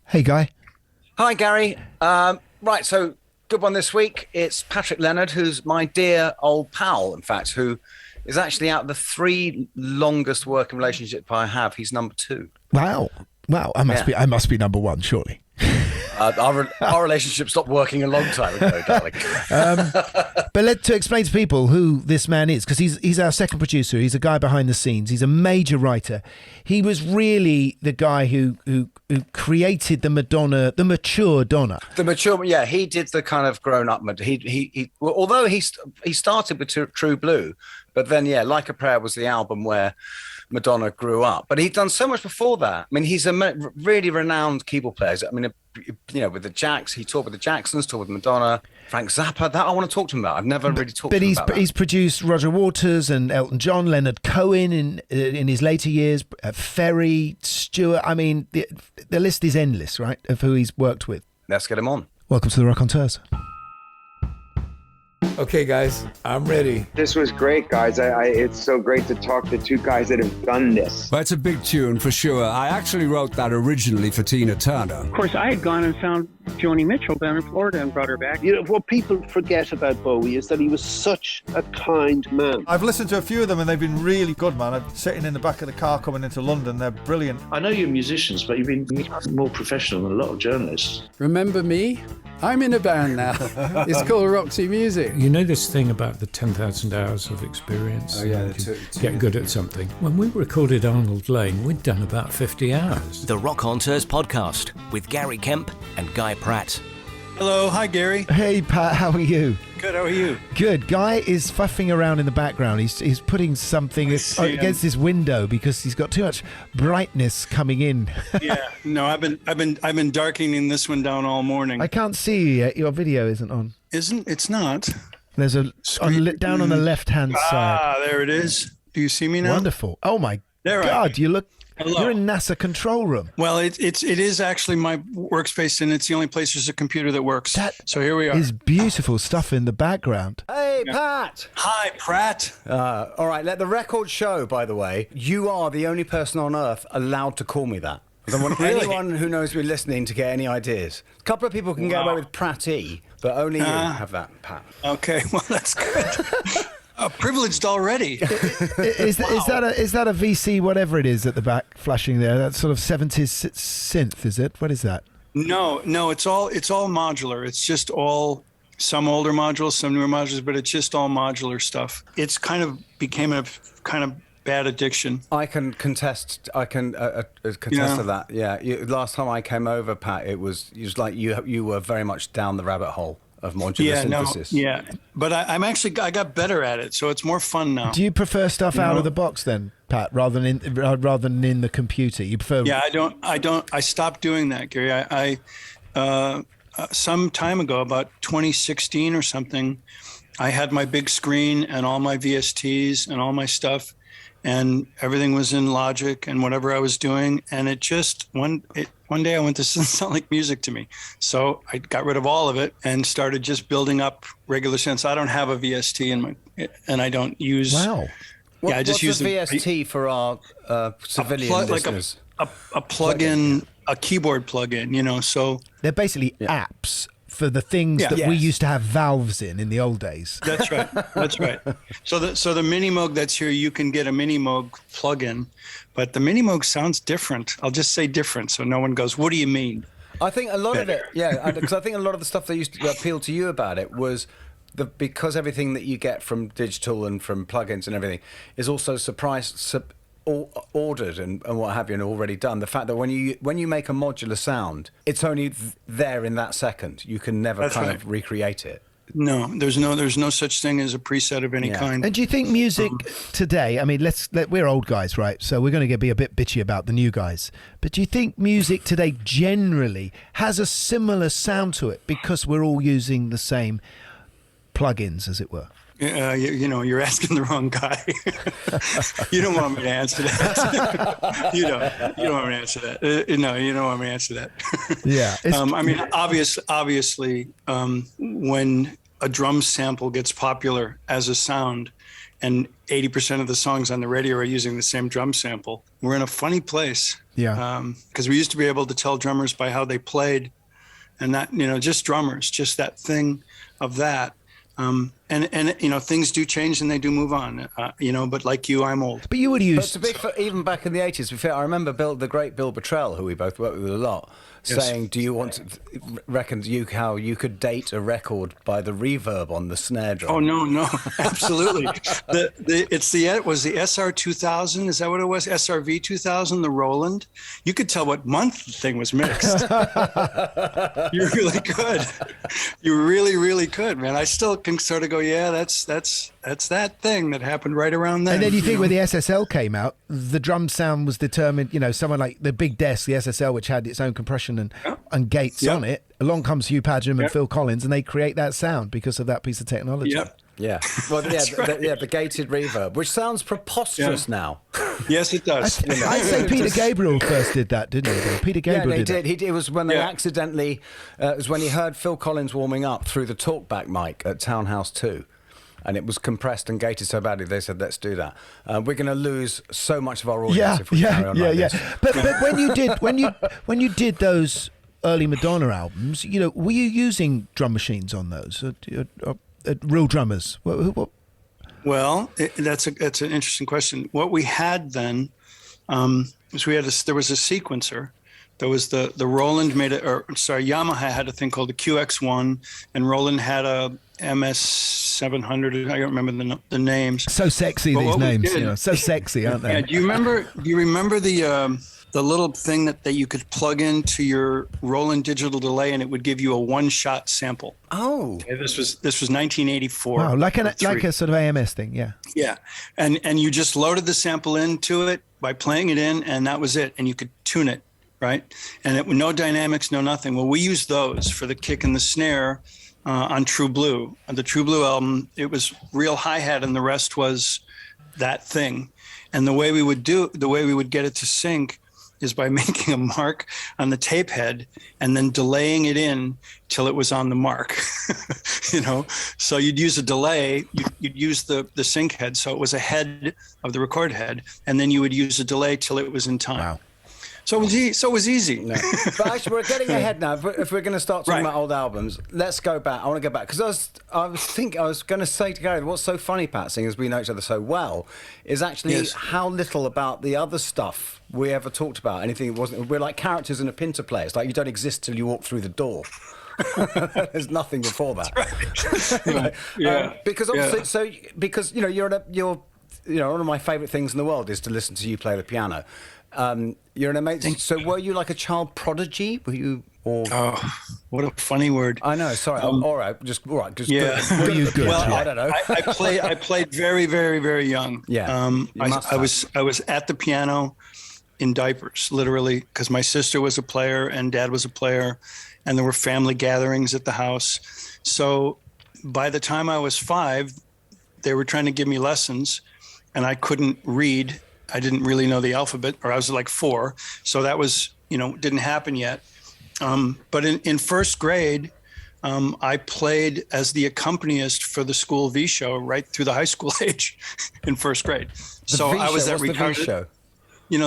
Hey, Guy. Hi, Gary. Right, so good one this week. It's Patrick Leonard, who's my dear old pal, in fact, who is actually out of the three longest working relationship I have. He's number two. Wow. I must be number one, surely. Our relationship stopped working a long time ago, darling. But to explain to people who this man is, because he's our second producer. He's a guy behind the scenes. He's a major writer. He was really the guy who created the Madonna, the mature Donna. The mature, yeah. He did the kind of grown up. Although he started with True Blue, but then Like a Prayer was the album where Madonna grew up. But he'd done so much before that. I mean, he's a really renowned keyboard player. I mean, with the Jacks, he toured with the Jacksons, toured with Madonna, Frank Zappa. That I want to talk to him about. I've never really talked to him about that. But he's produced Roger Waters and Elton John, Leonard Cohen in his later years, Ferry, Stewart. I mean, the list is endless, right, of who he's worked with. Let's get him on. Welcome to the Rockonteurs. Okay, guys, I'm ready. This was great, guys. It's so great to talk to two guys that have done this. Well, it's a big tune for sure. I actually wrote that originally for Tina Turner. Of course, I had gone and found Joni Mitchell down in Florida and brought her back. You know, what people forget about Bowie is that he was such a kind man. I've listened to a few of them and they've been really good, man. I'm sitting in the back of the car coming into London. They're brilliant. I know you're musicians, but you've been more professional than a lot of journalists. Remember me? I'm in a band now. It's called Roxy Music. You know this thing about the 10,000 hours of experience? Oh, yeah. Get good at something. When we recorded Arnold Lane, we'd done about 50 hours. The Rockonteurs podcast with Gary Kemp and Guy Pratt. Hello. Hi, Gary. Hey, Pat. How are you? Good. How are you? Good. Guy is fuffing around in the background. He's putting something against this window because he's got too much brightness coming in. Yeah. No, I've been darkening this one down all morning. I can't see you yet. Your video isn't on. It's not. There's down on the left-hand side. Ah, there it is. Do you see me now? Wonderful. Oh my God! You look. Hello. You're in NASA control room. Well, it is actually my workspace, and it's the only place there's a computer that works. So here we are. Is beautiful stuff in the background. Hey, Pat. Hi, Pratt. All right, let the record show, by the way, you are the only person on earth allowed to call me that. I don't want anyone who knows me listening to get any ideas. A couple of people can get away with Pratty, but only you have that, Pat. Okay, well, that's good. Privileged already. Is that a VC, whatever it is at the back flashing there? That sort of 70s synth, is it? What is that? No, it's all modular. It's just all some older modules, some newer modules, but it's just all modular stuff. It's kind of became a kind of bad addiction. I can contest to that. Yeah, last time I came over, Pat, it was like you were very much down the rabbit hole of modular synthesis. But I got better at it, so it's more fun now. Do you prefer stuff out of the box then, Pat, rather than in the computer? You prefer? Yeah, I stopped doing that, Gary. I some time ago, about 2016 or something, I had my big screen and all my VSTs and all my stuff, and everything was in Logic and whatever I was doing, and it just one day I went, this doesn't sound like music to me. So I got rid of all of it and started just building up regular synths. I don't have a VST and I don't use. Wow. I just use the VST for our civilian listeners. Like a plug-in, a keyboard plug-in, so. They're basically apps for the things that we used to have valves in the old days. That's right. That's right. So the Mini Moog that's here, you can get a Mini Moog plug-in, but the Mini Moog sounds different. I'll just say different, so no one goes, "What do you mean?" I think a lot of it, because I think a lot of the stuff that used to appeal to you about it was because everything that you get from digital and from plugins and everything is also ordered and what have you, and already done. The fact that when you make a modular sound, it's only there in that second. You can never of recreate it. No, there's no such thing as a preset of any kind. And do you think music today? I mean, we're old guys, right? So we're going to be a bit bitchy about the new guys. But do you think music today generally has a similar sound to it because we're all using the same plugins, as it were? You're asking the wrong guy. You don't want me to answer that. You don't want me to answer that. No, you don't want me to answer that. Yeah. I mean, obviously, when a drum sample gets popular as a sound, and 80% of the songs on the radio are using the same drum sample, we're in a funny place. Yeah. Because we used to be able to tell drummers by how they played, and that, just drummers, just that thing of that. And things do change and they do move on, but like you, I'm old. But you would use... But even back in the 80s, I remember the great Bill Bottrell, who we both worked with a lot, saying, do you want to reckon how you could date a record by the reverb on the snare drum? Oh, no, absolutely. It was the SR 2000, is that what it was? SRV 2000, the Roland. You could tell what month the thing was mixed. You really could. You really, really could, man. I still can sort of go, yeah, that's that thing that happened right around then. And then you think when the SSL came out, the drum sound was determined, someone like the big desk, the SSL, which had its own compression and gates on it. Along comes Hugh Padgham and Phil Collins, and they create that sound because of that piece of technology. Yep. Yeah. Well, the gated reverb, which sounds preposterous now. Yes, it does. I'd say Peter Gabriel first did that, didn't he? Peter Gabriel did. It was when they accidentally, it was when he heard Phil Collins warming up through the talkback mic at Townhouse 2. And it was compressed and gated so badly, they said, let's do that. We're going to lose so much of our audience if we carry on like this. But when you did those early Madonna albums, were you using drum machines on those? Real drummers? What? Well, that's an interesting question. What we had then was there was a sequencer. There was the Roland Yamaha had a thing called the QX1, and Roland had a MS700. I don't remember the names. So sexy, these names. So sexy, aren't they? Yeah, do you remember the little thing that you could plug into your Roland digital delay, and it would give you a one-shot sample? Oh, okay, this was 1984. Wow, like a sort of AMS thing, yeah. Yeah, and you just loaded the sample into it by playing it in, and that was it, and you could tune it, right? And no dynamics, no nothing. Well, we used those for the kick and the snare on True Blue. On the True Blue album, it was real hi-hat, and the rest was that thing. And the way we would get it to sync is by making a mark on the tape head and then delaying it in till it was on the mark. So you'd use a delay, you'd use the sync head, so it was ahead of the record head, and then you would use a delay till it was in time. Wow. So it was easy. No. But actually, we're getting ahead now. If we're going to start talking about old albums, let's go back. I want to go back because I was going to say to Gary, what's so funny, Pat, seeing as we know each other so well, is actually how little about the other stuff we ever talked about. Anything that wasn't. We're like characters in a Pinter play. It's like you don't exist till you walk through the door. There's nothing before that. Right. Because obviously, you're one of my favourite things in the world is to listen to you play the piano. You're an amazing. So, were you like a child prodigy? Were you? Oh, what a funny word! I know. Sorry. All right. Just yeah. Were you good? Well, I don't know. I played very, very, very young. Yeah. I was at the piano in diapers, literally, because my sister was a player and Dad was a player, and there were family gatherings at the house. So, by the time I was 5, they were trying to give me lessons, and I couldn't read. I didn't really know the alphabet, or I was like 4. So that was, didn't happen yet. But in first grade, I played as the accompanist for the school V show right through the high school age in first grade. I was that retarded. The V show?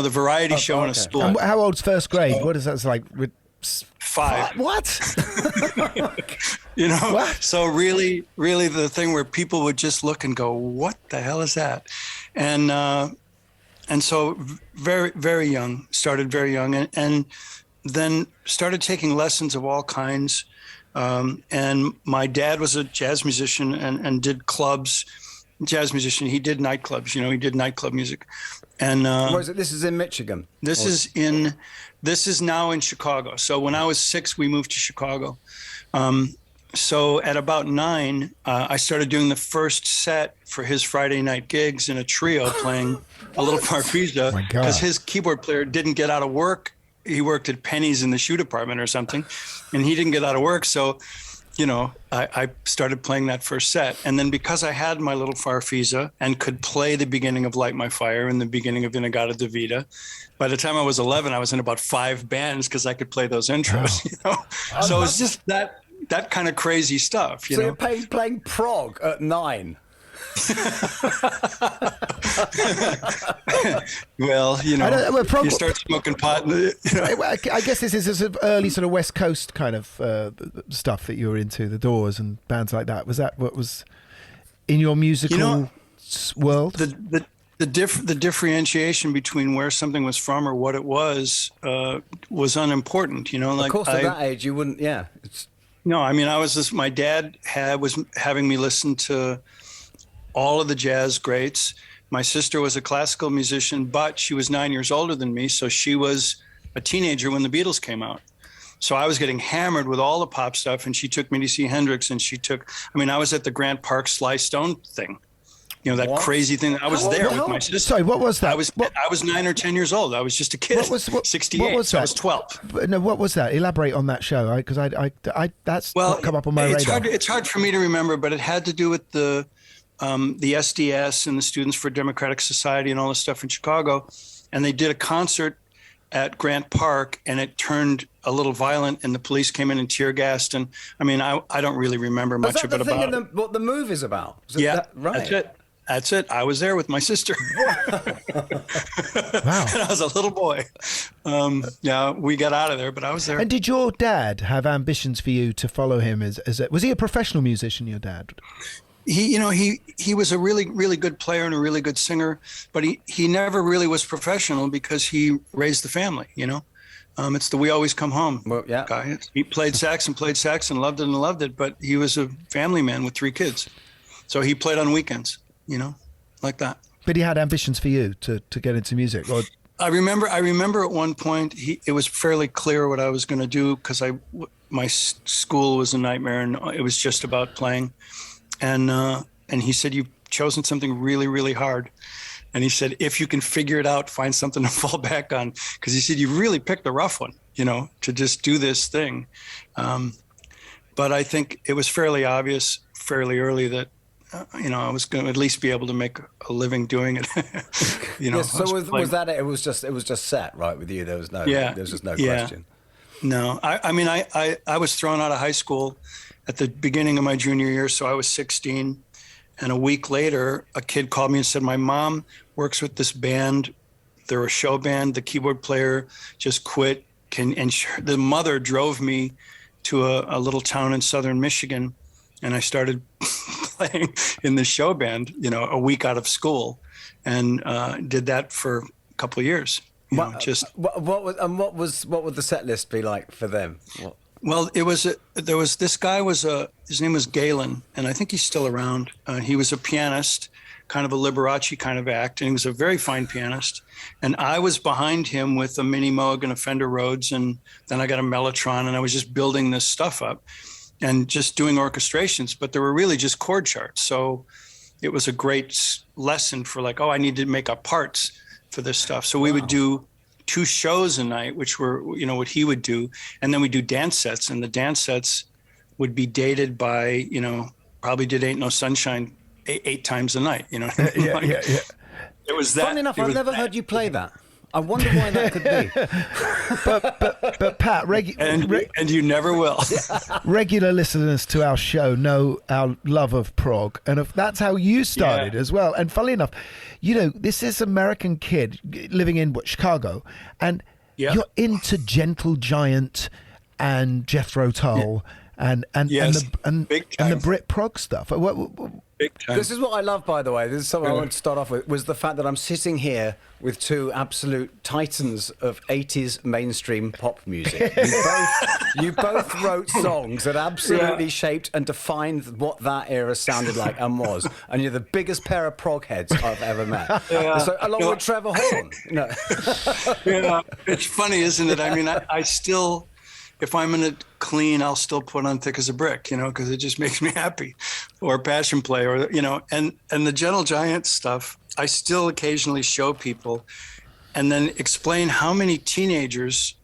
The variety show in a school. And how old's first grade? What is that? It's like 5. What? What? So really, really the thing where people would just look and go, what the hell is that? And so very, very young, started very young, and then started taking lessons of all kinds. And my dad was a jazz musician and did clubs. Jazz musician, he did nightclubs. He did nightclub music. And this is in Michigan. This is now in Chicago. So when I was 6, we moved to Chicago. So at about 9, I started doing the first set for his Friday night gigs in a trio playing a little farfisa because his keyboard player didn't get out of work. He worked at Penny's in the shoe department or something, and he didn't get out of work. So, I started playing that first set. And then because I had my little farfisa and could play the beginning of Light My Fire and the beginning of Inagata Davida, by the time I was 11, I was in about 5 bands because I could play those intros. So it was just that kind of crazy stuff. You so know, you're playing prog at 9. Well, you know, you start smoking pot. I guess this is a sort of early sort of West Coast kind of stuff that you were into, the Doors and bands like that. Was that what was in your musical world? The differentiation between where something was from or what it was unimportant. You know, like of course, at that age, you wouldn't. Yeah. No, I mean, my dad was having me listen to all of the jazz greats. My sister was a classical musician, but she was 9 years older than me, so she was a teenager when the Beatles came out. So I was getting hammered with all the pop stuff, and she took me to see Hendrix, and I was at the Grant Park Sly Stone thing. You know, that crazy thing. I was there with my sister. Sorry, what was that? I was 9 or 10 years old. I was just a kid. 68. What was that? So I was 12. No, what was that? Elaborate on that show, because that's not come up on my radar. It's hard for me to remember, but it had to do with the SDS and the Students for Democratic Society and all this stuff in Chicago. And they did a concert at Grant Park, and it turned a little violent, and the police came in and tear gassed. And I mean, I don't really remember much of it about what the movie's about. Right. That's it. That's it. I was there with my sister. Wow. And I was a little boy. Yeah, we got out of there, but I was there. And did your dad have ambitions for you to follow him? Was he a professional musician, your dad? He was a really, really good player and a really good singer, but he never really was professional because he raised the family, you know. It's the We Always Come Home guy. He played sax and loved it, but he was a family man with 3 kids. So he played on weekends, you know, like that. But he had ambitions for you to get into music? Or? I remember at one point, it was fairly clear what I was going to do because my school was a nightmare and it was just about playing. And he said, you've chosen something really, really hard. And he said, if you can figure it out, find something to fall back on. Because he said, you really picked the rough one, you know, to just do this thing. But I think it was fairly obvious fairly early that, I was going to at least be able to make a living doing it. Yes, so was that it? It was just set, right, with you? There was just no question. No, I was thrown out of high school at the beginning of my junior year, so I was 16. And a week later, a kid called me and said, my mom works with this band. They're a show band. The keyboard player just quit. The mother drove me to a little town in southern Michigan, and I started playing in the show band, a week out of school, and did that for a couple of years. What would the set list be like for them? Well, there was this guy his name was Galen, and I think he's still around. He was a pianist, kind of a Liberace kind of act, and he was a very fine pianist. And I was behind him with a Mini Moog and a Fender Rhodes, and then I got a Mellotron, and I was just building this stuff up and just doing orchestrations, but there were really just chord charts. So it was a great lesson for I need to make up parts for this stuff. So we would do 2 shows a night, which were, what he would do. And then we do dance sets, and the dance sets would be dated by, probably did Ain't No Sunshine 8 times a night, Yeah. It was that. Funny enough, I've never heard you play that. I wonder why that could be. but Pat, and you never will. Regular listeners to our show know our love of prog, and that's how you started as well. And funnily enough, this is American kid living in Chicago, and you're into Gentle Giant and Jethro Tull and the Brit prog stuff. This is what I love, by the way. This is something I want to start off with, was the fact that I'm sitting here with 2 absolute titans of 80s mainstream pop music. You both wrote songs that absolutely shaped and defined what that era sounded like and was. And you're the biggest pair of prog heads I've ever met. Yeah. So, along with Trevor Horn. It's funny, isn't it? I mean, I still... If I'm in it clean, I'll still put on Thick as a Brick, because it just makes me happy, or Passion Play, or and the Gentle Giant stuff. I still occasionally show people, and then explain how many teenagers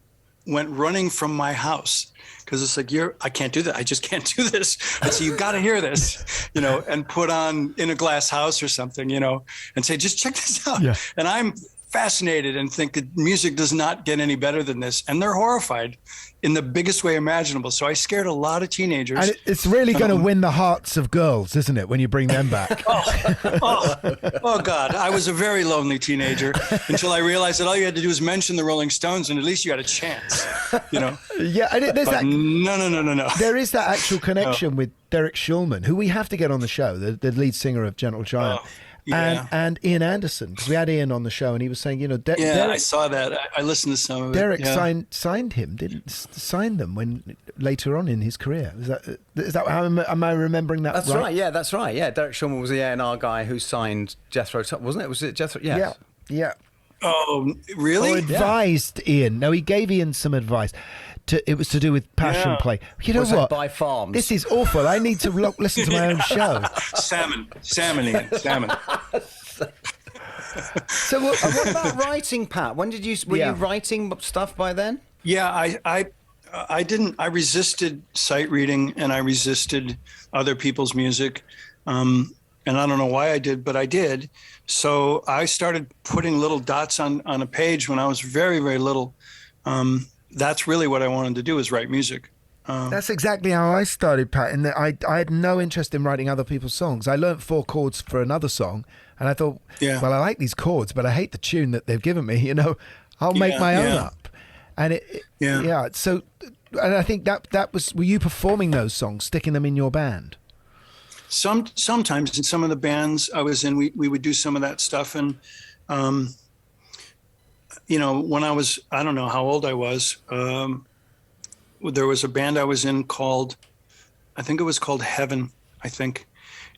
went running from my house because it's like I can't do that. I just can't do this. I say, you got to hear this, and put on In a Glass House or something, and say, just check this out. Yeah. And I'm fascinated and think that music does not get any better than this. And they're horrified in the biggest way imaginable. So I scared a lot of teenagers. And it's really going to win the hearts of girls, isn't it, when you bring them back? Oh, God. I was a very lonely teenager until I realized that all you had to do was mention the Rolling Stones and at least you had a chance, you know? Yeah. And No. There is that actual connection with Derek Shulman, who we have to get on the show, the lead singer of Gentle Giant. And Ian Anderson, because we had Ian on the show, and he was saying, you know, Derek, I saw that. I listened to some of it. Derek signed him, didn't sign them when later on in his career. Is that how am I remembering that? That's right. Yeah, that's right. Yeah, Derek Shulman was the A&R guy who signed Jethro Tull, wasn't it? Was it Jethro? Yes. Yeah. Oh, really? Or advised Ian. No, he gave Ian some advice. It was to do with passion play. You know what? Buy farms. This is awful. I need to listen to my own show. Salmon. So what about writing, Pat? When did you were you writing stuff by then? Yeah, I didn't. I resisted sight reading and I resisted other people's music, and I don't know why I did, but I did. So I started putting little dots on a page when I was very, very little. That's really what I wanted to do, is write music. That's exactly how I started, Pat. In that I had no interest in writing other people's songs. I learnt 4 chords for another song, and I thought, well, I like these chords, but I hate the tune that they've given me. You know, I'll make my own up. And So, and I think that was. Were you performing those songs, sticking them in your band? Sometimes in some of the bands I was in, we would do some of that stuff, and. You know, when I was, I don't know how old I was, there was a band I was in called, I think it was called Heaven, I think.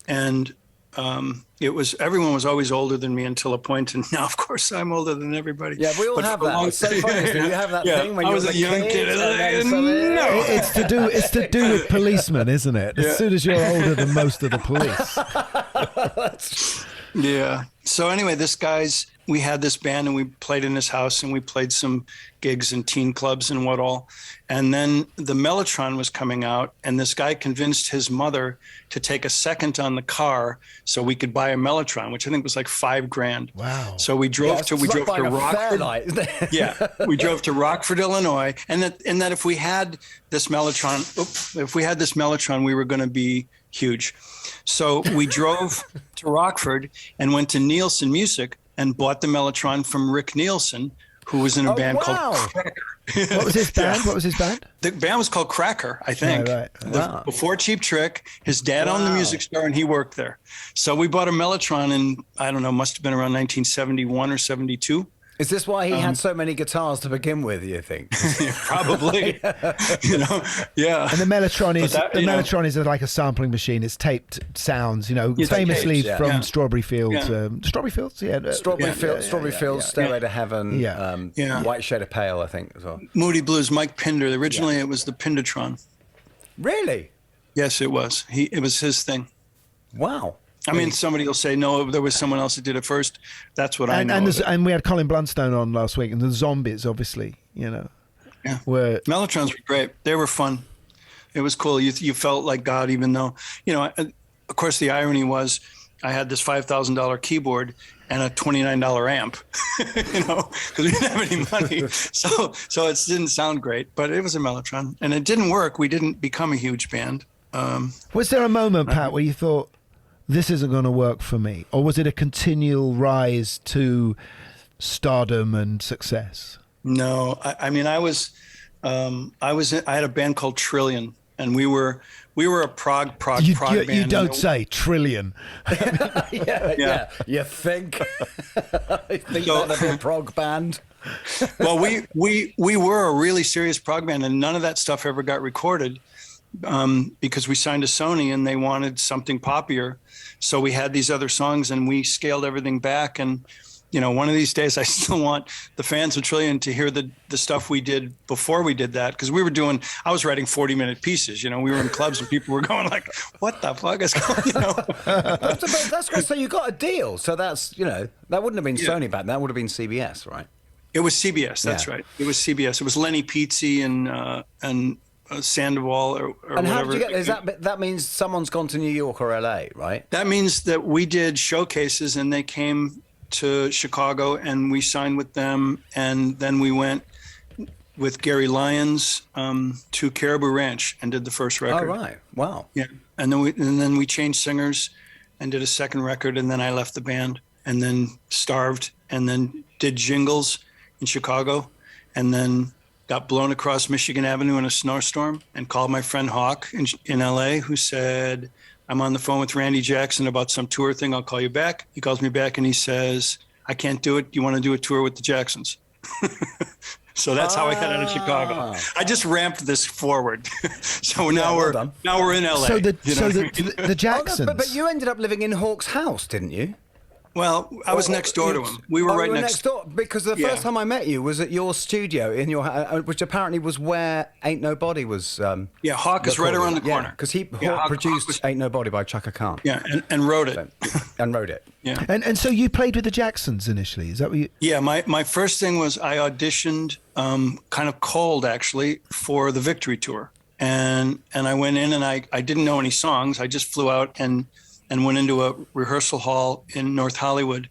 And everyone was always older than me until a point, and now, of course, I'm older than everybody. Yeah, we all have that. It's so funny, isn't it? You have that thing when I you was were a young kid. No. It's to do with policemen, isn't it? As soon as you're older than most of the police. Yeah. So anyway, we had this band and we played in his house and we played some gigs in teen clubs and what all. And then the Mellotron was coming out and this guy convinced his mother to take a second on the car so we could buy a Mellotron, which I think was like $5,000. Wow. So we drove to Rockford. We drove to Rockford, Illinois. And that if we had this Mellotron, we were going to be huge. So we drove to Rockford and went to Nielsen Music and bought the Mellotron from Rick Nielsen, who was in a band called Cracker. What was his band? What was his band? The band was called Cracker, I think. Right. Wow. Before Cheap Trick, his dad owned the music store and he worked there. So we bought a Mellotron in, I don't know, must have been around 1971 or 72. Is this why he had so many guitars to begin with, you think? Probably. You know, yeah. And the Mellotron is like a sampling machine. It's taped sounds, you know, famously from Strawberry Fields. Strawberry Fields, Strawberry Fields, Stairway to Heaven, White Shade of Pale, I think, as well. Moody Blues, Mike Pinder. Originally, it was the Pindertron. Really? Yes, it was. It was his thing. Wow. I mean, somebody will say, no, there was someone else that did it first. That's what I know. And we had Colin Blunstone on last week, and the Zombies, obviously, you know. Yeah. Mellotrons were great. They were fun. It was cool. You felt like God, even though, you know, of course, the irony was I had this $5,000 keyboard and a $29 amp, you know, because we didn't have any money. So it didn't sound great, but it was a Mellotron. And it didn't work. We didn't become a huge band. Was there a moment, Pat, where you thought, this isn't going to work for me? Or was it a continual rise to stardom and success? No, I mean, I had a band called Trillion, and we were a prog band. You don't say Trillion. Yeah. You think? I think that'd be a prog band. Well, we were a really serious prog band, and none of that stuff ever got recorded because we signed to Sony and they wanted something poppier. So we had these other songs and we scaled everything back. And, you know, one of these days I still want the fans of Trillion to hear the stuff we did before we did that. Because I was writing 40-minute pieces. You know, we were in clubs and people were going like, what the fuck is going on? You know? That's good. So you got a deal. So that's, you know, that wouldn't have been Sony back then. That would have been CBS, right? It was CBS. That's right. It was CBS. It was Lenny Pizzi and Sandoval or and whatever. How did you get? That means someone's gone to New York or LA, right? That means that we did showcases and they came to Chicago and we signed with them. And then we went with Gary Lyons to Caribou Ranch and did the first record. Oh, right. Wow. Yeah. And then we changed singers and did a second record. And then I left the band and then starved and then did Jingles in Chicago and then got blown across Michigan Avenue in a snowstorm and called my friend Hawk in LA, who said, I'm on the phone with Randy Jackson about some tour thing. I'll call you back. He calls me back and he says, I can't do it. You want to do a tour with the Jacksons? So that's how I got out of Chicago. I just ramped this forward. So now we're in LA. So the Jacksons. But you ended up living in Hawk's house, didn't you? Well, I was next door to him. We were right next door. Because the first time I met you was at your studio in your, which apparently was where Ain't Nobody was. Yeah, Hawk is right around the corner. Because Hawk produced Ain't Nobody by Chaka Khan. Yeah, and wrote it. And wrote it. Yeah. And so you played with the Jacksons initially. Is that what you? Yeah, my first thing was I auditioned kind of cold actually for the Victory Tour, and I went in and I didn't know any songs. I just flew out and went into a rehearsal hall in North Hollywood.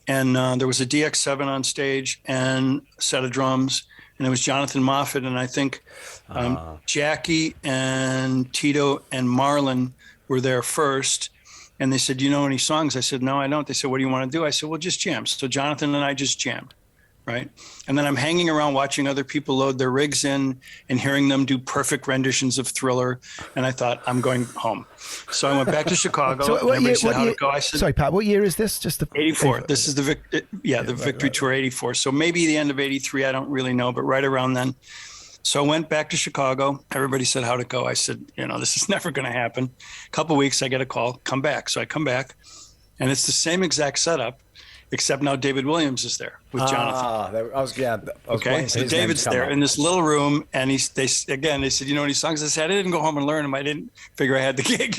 And there was a DX7 on stage and a set of drums. And it was Jonathan Moffat. And I think Jackie and Tito and Marlon were there first. And they said, do you know any songs? I said, no, I don't. They said, what do you want to do? I said, well, just jam. So Jonathan and I just jammed. Right. And then I'm hanging around watching other people load their rigs in and hearing them do perfect renditions of Thriller. And I thought, I'm going home. So I went back to Chicago. So what year, I said, sorry, Pat, what year is this? Just the 84. This is the Victory Tour 84. So maybe the end of 83. I don't really know, but right around then. So I went back to Chicago. Everybody said, how'd it go? I said, this is never going to happen. A couple of weeks, I get a call, come back. So I come back and it's the same exact setup. Except now David Williams is there with Jonathan. Okay, so David's there in this little room, and they said, you know any songs? I said, I didn't go home and learn them. I didn't figure I had the gig,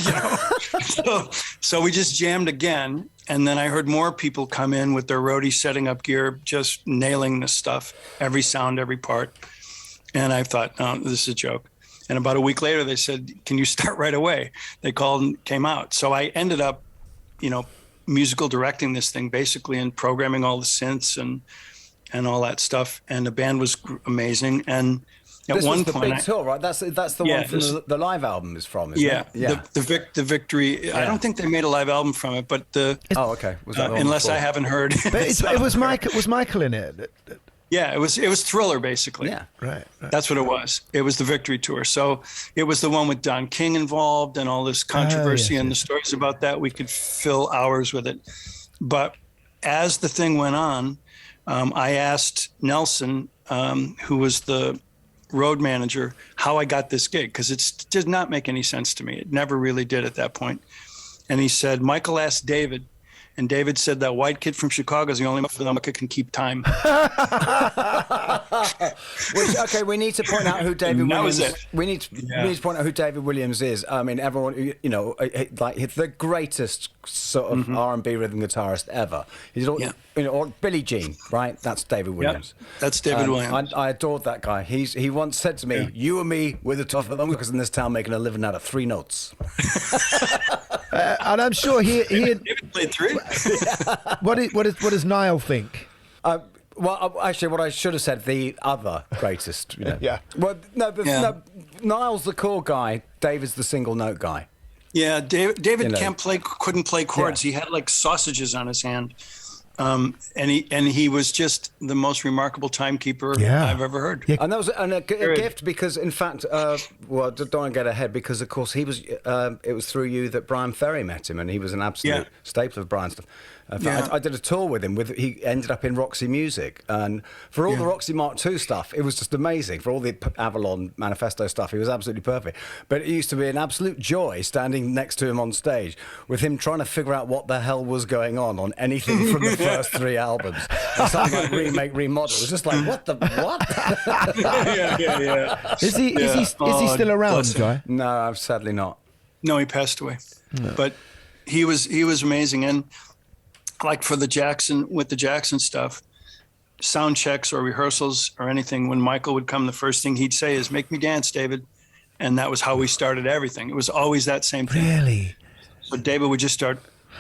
So we just jammed again, and then I heard more people come in with their roadies setting up gear, just nailing this stuff, every sound, every part. And I thought, oh, this is a joke. And about a week later, they said, can you start right away? They called and came out. So I ended up, musical directing this thing basically and programming all the synths and all that stuff. And the band was amazing. And at this one was the point, big tour, right? That's the one from the live album is from, isn't it? Yeah. The Victory. Yeah. I don't think they made a live album from it, but okay. Was that unless I haven't heard. But it was Michael in it. Yeah, it was Thriller basically. Yeah, right. That's what it was. It was the Victory Tour. So it was the one with Don King involved and all this controversy and the stories about that. We could fill hours with it. But as the thing went on, I asked Nelson, who was the road manager, how I got this gig, because it did not make any sense to me. It never really did at that point. And he said, Michael asked David. And David said that white kid from Chicago is the only one that can keep time. Okay, we need to point out who David Williams is. We need to point out who David Williams is. I mean, everyone, like the greatest sort of R&B rhythm guitarist ever. He's or Billie Jean, right? That's David Williams. Yep, that's David Williams. I adored that guy. He once said to me, "You and me, we're the tougher because in this town making a living out of 3 notes." And I'm sure he David played 3. What does Niall think? Well, actually, what I should have said, the other greatest. Yeah. Well, no, Niall's the chord guy. David's the single note guy. Yeah, David couldn't play chords. He had like sausages on his hand. And he was just the most remarkable timekeeper I've ever heard. Yeah. And that was a gift because, in fact, don't want to get ahead because, of course, he was. It was through you that Brian Ferry met him, and he was an absolute staple of Brian's stuff. In fact, I did a tour with him. He ended up in Roxy Music, and for all the Roxy Mark II stuff, it was just amazing. For all the Avalon Manifesto stuff, he was absolutely perfect. But it used to be an absolute joy standing next to him on stage with him trying to figure out what the hell was going on anything from the first 3 albums. Something like remake, remodel. It was just like, what? Yeah. Is he still around, Guy? No, sadly not. No, he passed away. No. But he was amazing. And like for the Jackson stuff, sound checks or rehearsals or anything, when Michael would come, the first thing he'd say is, "Make me dance, David." And that was how we started everything. It was always that same thing. Really? So David would just start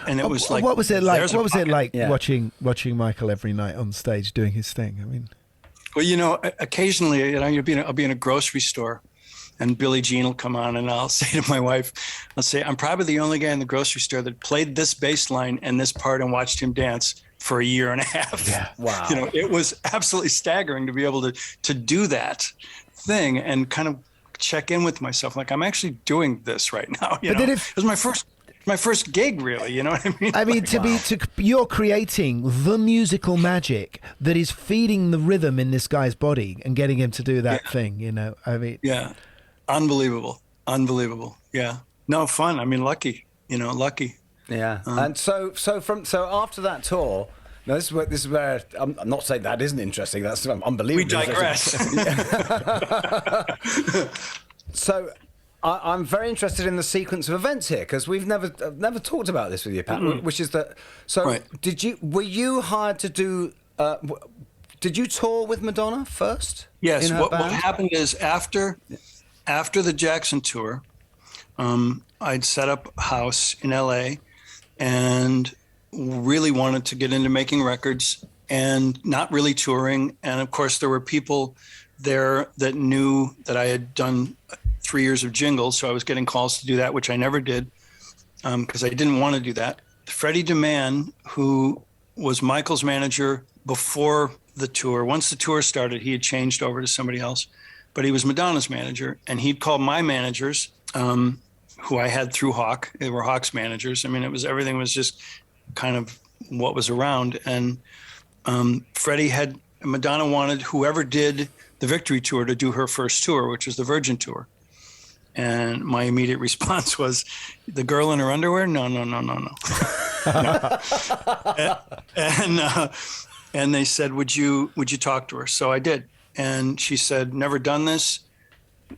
And it was like, what was it like? What was it like Yeah. watching Michael every night on stage doing his thing? I mean, well, you know, occasionally, you know, I'll be in a grocery store, and Billie Jean will come on, and I'll say to my wife, I'll say, I'm probably the only guy in the grocery store that played this bass line and this part and watched him dance for a year and a half. Yeah. Wow. You know, it was absolutely staggering to be able to do that thing and kind of check in with myself. Like, I'm actually doing this right now. You know? It was my first gig, really. You know what I mean? I mean, you're creating the musical magic that is feeding the rhythm in this guy's body and getting him to do that thing. You know, I mean, yeah, unbelievable. Yeah, no, fun. I mean, lucky. You know, lucky. Yeah, and so after that tour, now this is where I'm not saying that isn't interesting. That's unbelievable. We digress. So I'm very interested in the sequence of events here, because we've never talked about this with you, Pat. Which is that. So were you hired to do? Did you tour with Madonna first? Yes. What happened is after the Jackson tour, I'd set up a house in LA and really wanted to get into making records and not really touring. And of course, there were people there that knew that I had done 3 years of jingles. So I was getting calls to do that, which I never did because I didn't want to do that. Freddie DeMann, who was Michael's manager before the tour, once the tour started, he had changed over to somebody else, but he was Madonna's manager. And he'd call my managers, who I had through Hawk. They were Hawk's managers. I mean, everything was just kind of what was around. And Madonna wanted whoever did the Victory Tour to do her first tour, which was the Virgin Tour. And my immediate response was, the girl in her underwear? No. And they said, would you talk to her? So I did. And she said, never done this,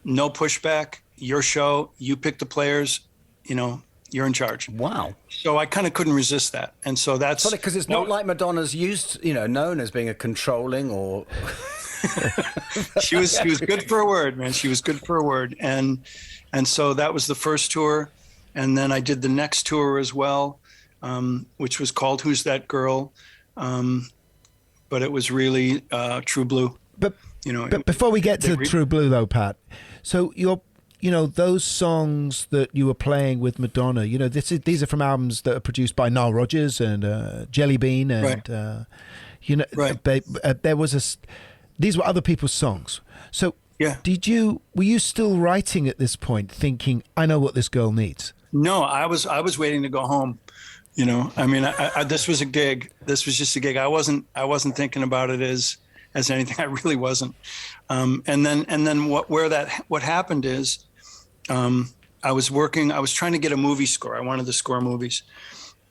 no pushback, your show, you pick the players, you know, you're in charge. Wow. So I kind of couldn't resist that. And so that's funny, because it's not like Madonna's known as being a controlling or she was good for a word, man. She was good for a word. And so that was the first tour. And then I did the next tour as well, which was called Who's That Girl? But it was really True Blue. But before we get to True Blue, though, Pat, so those songs that you were playing with Madonna, these are from albums that are produced by Nile Rodgers and Jelly Bean, and there was these were other people's songs. So were you still writing at this point, thinking, I know what this girl needs? No, I was waiting to go home. You know, I mean, this was a gig. This was just a gig. I wasn't thinking about it as anything. I really wasn't. And then what happened is, I was trying to get a movie score. I wanted to score movies,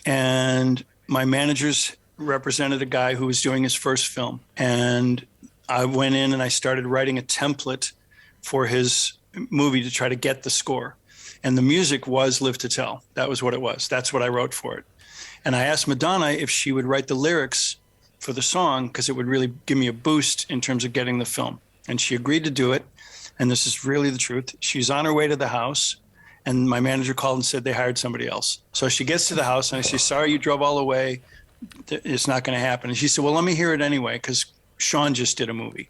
and my managers represented a guy who was doing his first film, and I went in and I started writing a template for his movie to try to get the score. And the music was Live to Tell. That was what it was. That's what I wrote for it. And I asked Madonna if she would write the lyrics for the song, because it would really give me a boost in terms of getting the film. And she agreed to do it. And this is really the truth. She's on her way to the house, and my manager called and said they hired somebody else. So she gets to the house, and I say, sorry, you drove all the way. It's not going to happen. And she said, well, let me hear it anyway, because Sean just did a movie.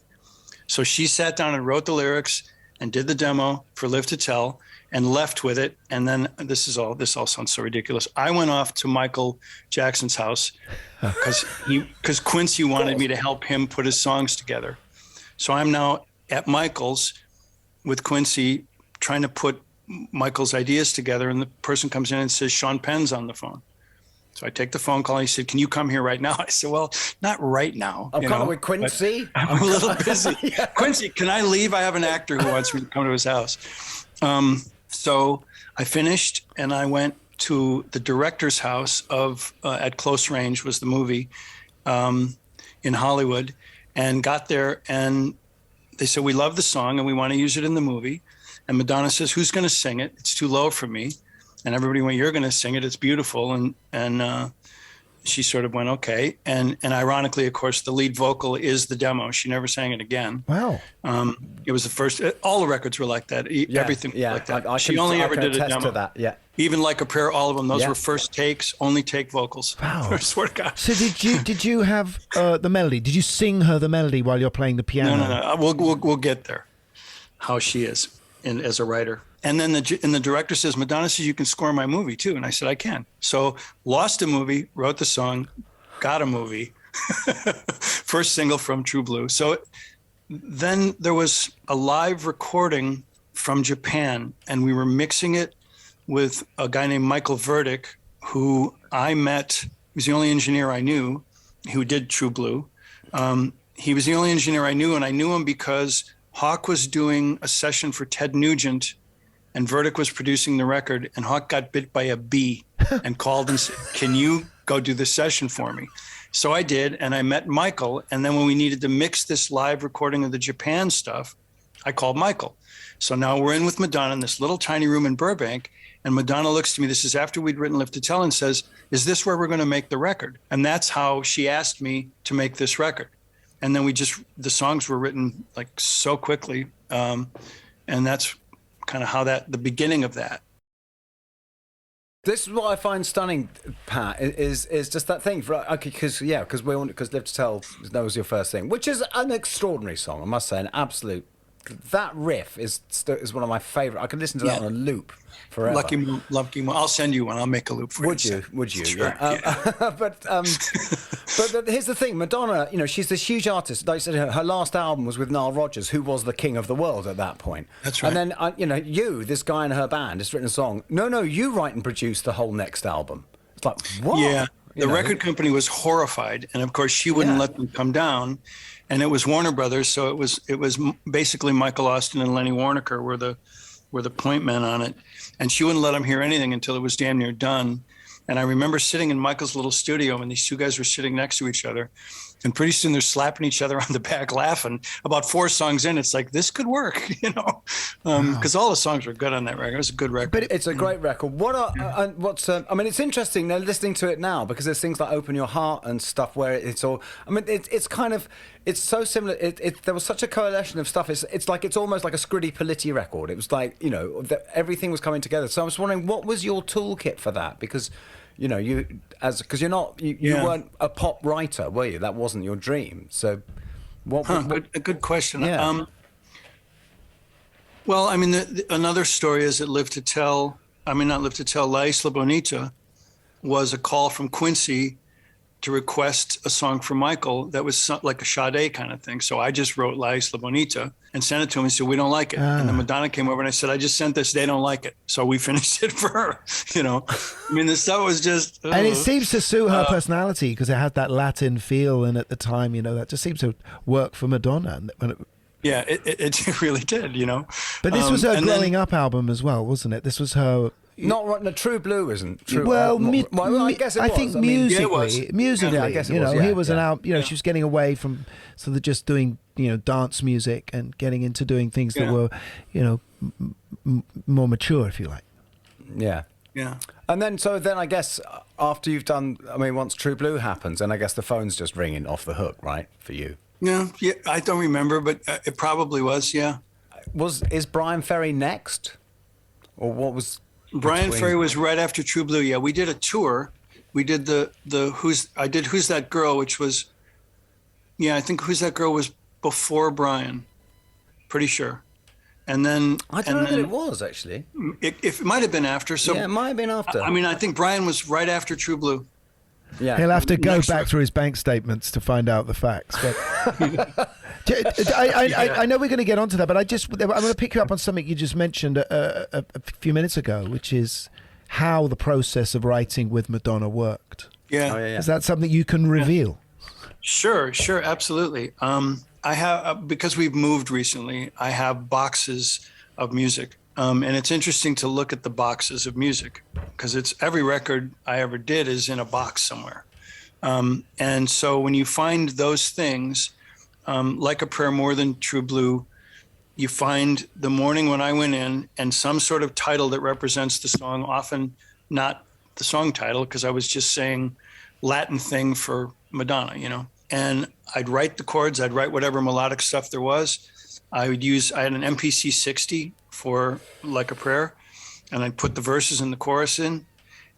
So she sat down and wrote the lyrics and did the demo for Live to Tell and left with it. And then this all sounds so ridiculous. I went off to Michael Jackson's house because Quincy wanted me to help him put his songs together. So I'm now at Michael's with Quincy trying to put Michael's ideas together. And the person comes in and says, Sean Penn's on the phone. So I take the phone call and he said, can you come here right now? I said, well, not right now. I'm coming with Quincy. I'm a little busy. Yeah. Quincy, can I leave? I have an actor who wants me to come to his house. So I finished and I went to the director's house of At Close Range was the movie in Hollywood, and got there, and they said, we love the song and we want to use it in the movie. And Madonna says, who's going to sing it? It's too low for me. And everybody went, you're going to sing it. It's beautiful. And she sort of went, okay. And ironically, of course, the lead vocal is the demo. She never sang it again. Wow. It was the first, all the records were like that. Everything was like that. She only ever did a demo. To that. Yeah. Even Like a Prayer, all of them, those were first takes, only take vocals. Wow. I swear to God. So did you have the melody? Did you sing her the melody while you're playing the piano? No. We'll get there. How she is as a writer. And then the director says, Madonna says you can score my movie too. And I said, I can. So lost a movie, wrote the song, got a movie. First single from True Blue. So then there was a live recording from Japan, and we were mixing it with a guy named Michael Verdick, who I met. He was the only engineer I knew who did True Blue. He was the only engineer I knew, and I knew him because Hawk was doing a session for Ted Nugent, and Verdick was producing the record, and Hawk got bit by a bee and called and said, can you go do this session for me? So I did, and I met Michael, and then when we needed to mix this live recording of the Japan stuff, I called Michael. So now we're in with Madonna in this little tiny room in Burbank, and Madonna looks to me, this is after we'd written Live to Tell, and says, is this where we're going to make the record? And that's how she asked me to make this record. And then the songs were written like so quickly, and that's kind of the beginning of that. This is what I find stunning, Pat, is just that thing. Because Live to Tell was your first thing, which is an extraordinary song, I must say, an absolute. That riff is one of my favorite. I could listen to that on a loop forever. Lucky Mo. I'll send you one. I'll make a loop for you. Would you? Sure. Yeah. But here's the thing. Madonna, she's this huge artist. Like I said, her last album was with Nile Rodgers, who was the king of the world at that point. That's right. And then, this guy in her band has written a song. No, you write and produce the whole next album. It's like, what? Yeah. The record company was horrified, and of course she wouldn't let them come down. And it was Warner Brothers, so it was basically Michael Austin and Lenny Waronker were the point men on it, and she wouldn't let them hear anything until it was damn near done. And I remember sitting in Michael's little studio, and these two guys were sitting next to each other, and pretty soon they're slapping each other on the back, laughing. About 4 songs in, it's like, this could work, because all the songs were good on that record. It was a good record. But it's a great record. It's interesting listening to it now, because there's things like Open Your Heart and stuff where it's all. It's so similar. There was such a coalition of stuff. It's almost like a Scritti Politti record. It was like everything was coming together. So I was wondering, what was your toolkit for that? Because you weren't a pop writer, were you? That wasn't your dream. So a good question. Yeah. Another story is that La Isla Bonita was a call from Quincy to request a song for Michael that was like a Sade kind of thing. So I just wrote La Isla Bonita and sent it to him and said, we don't like it. And then Madonna came over and I said, I just sent this, they don't like it. So we finished it for her, the stuff was just... And it seems to suit her personality, because it had that Latin feel, and at the time, that just seems to work for Madonna. Yeah, it really did, But this was her growing up album as well, wasn't it? This was her... Not the True Blue isn't true. Well, I guess it was. I think musically, I guess it was. He was an album. She was getting away from sort of just doing dance music and getting into doing things that were more mature, if you like. Yeah. Yeah. And then I guess after you've done, once True Blue happens, and I guess the phone's just ringing off the hook, right, for you? Yeah. I don't remember, but it probably was. Yeah. Is Brian Ferry next, or what was? Brian Ferry was right after True Blue. Yeah, we did a tour. We did Who's That Girl, which was, I think Who's That Girl was before Brian, pretty sure. And then I don't know that it was actually. It might have been after. So yeah, it might have been after. I think Brian was right after True Blue. Yeah, he'll have to go back through his bank statements to find out the facts. But I know we're going to get onto that, but I'm going to pick you up on something you just mentioned a few minutes ago, which is how the process of writing with Madonna worked. Yeah. Is that something you can reveal? Sure, absolutely. I have, because we've moved recently, I have boxes of music. And it's interesting to look at the boxes of music, because every record I ever did is in a box somewhere. And so when you find those things, Like a Prayer more than True Blue, you find The Morning When I Went In and some sort of title that represents the song, often not the song title, because I was just saying Latin thing for Madonna, and I'd write the chords, I'd write whatever melodic stuff there was. I had an MPC 60 for Like a Prayer, and I'd put the verses and the chorus in,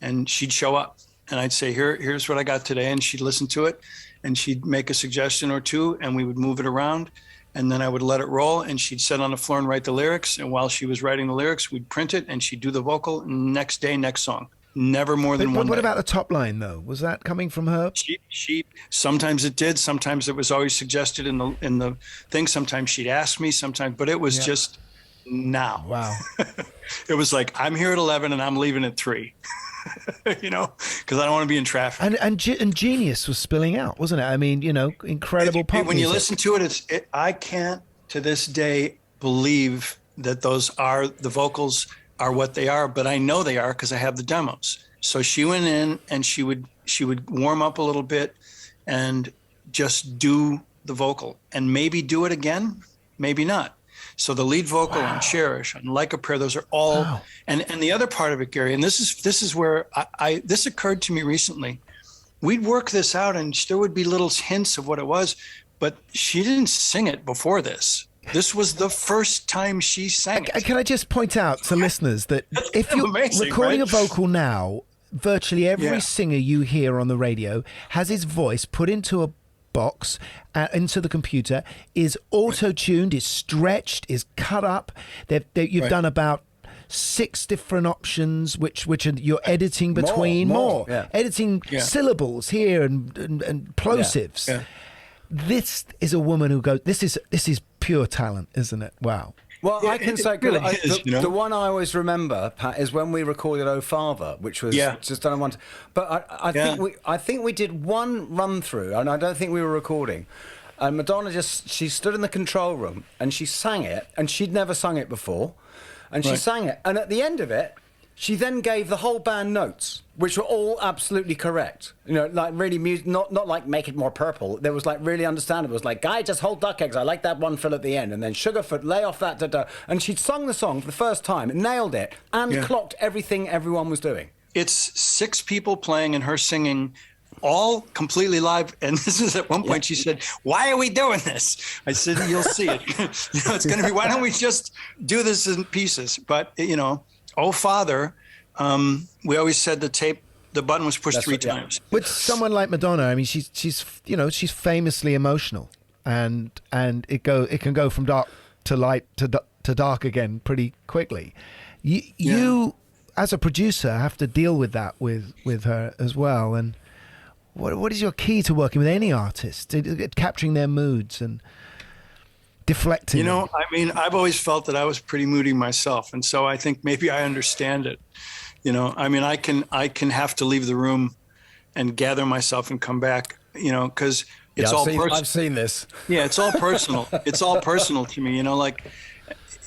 and she'd show up, and I'd say, here's what I got today, and she'd listen to it, and she'd make a suggestion or two, and we would move it around, and then I would let it roll, and she'd sit on the floor and write the lyrics, and while she was writing the lyrics, we'd print it, and she'd do the vocal, and next day, next song. Never more than one. What day. about the top line though? Was that coming from her? She sometimes it did. Sometimes it was always suggested in the thing. Sometimes she'd ask me. Sometimes, but it was just now. Wow. It was like, I'm here at 11 and I'm leaving at 3. Because I don't want to be in traffic. And genius was spilling out, wasn't it? I mean, incredible pop when you music. listen to it, I can't to this day believe that the vocals are what they are, but I know they are because I have the demos. So she went in and she would warm up a little bit and just do the vocal and maybe do it again, maybe not. So the lead vocal on Cherish, on Like a Prayer, those are all, and the other part of it, Gary, and this is where this occurred to me recently. We'd work this out and there would be little hints of what it was, but she didn't sing it before this. This was the first time she sang it. Can I just point out to listeners that if you're recording a vocal now, virtually every singer you hear on the radio has his voice put into a box, into the computer, is auto-tuned, is stretched, is cut up. You've done about 6 different options, which you're editing between editing syllables here and plosives. Yeah. This is a woman who goes. This is pure talent, isn't it? Wow. Well, I can say really the one I always remember, Pat, is when we recorded "Oh Father," which was just done one. But I think we did one run through, and I don't think we were recording. And Madonna she stood in the control room and she sang it, and she'd never sung it before, and she sang it, and at the end of it, she then gave the whole band notes, which were all absolutely correct. Like really not like make it more purple. There was like really understandable. It was like, guy, just hold duck eggs. I like that one fill at the end. And then Sugarfoot, lay off that, da-da. And she'd sung the song for the first time, nailed it, and clocked everything everyone was doing. It's 6 people playing and her singing, all completely live. And this is at one point she said, why are we doing this? I said, you'll see it. It's going to be, why don't we just do this in pieces? But, Oh Father, we always said the button was pushed 3 times. With someone like Madonna, I mean, she's famously emotional, and it can go from dark to light to dark again pretty quickly. You as a producer have to deal with that with her as well. And what is your key to working with any artist, capturing their moods and deflecting? I mean, I've always felt that I was pretty moody myself, and so I think maybe I understand it. I mean, I can have to leave the room and gather myself and come back. Because it's all personal. I've seen this. Yeah, it's all personal. It's all personal to me. Like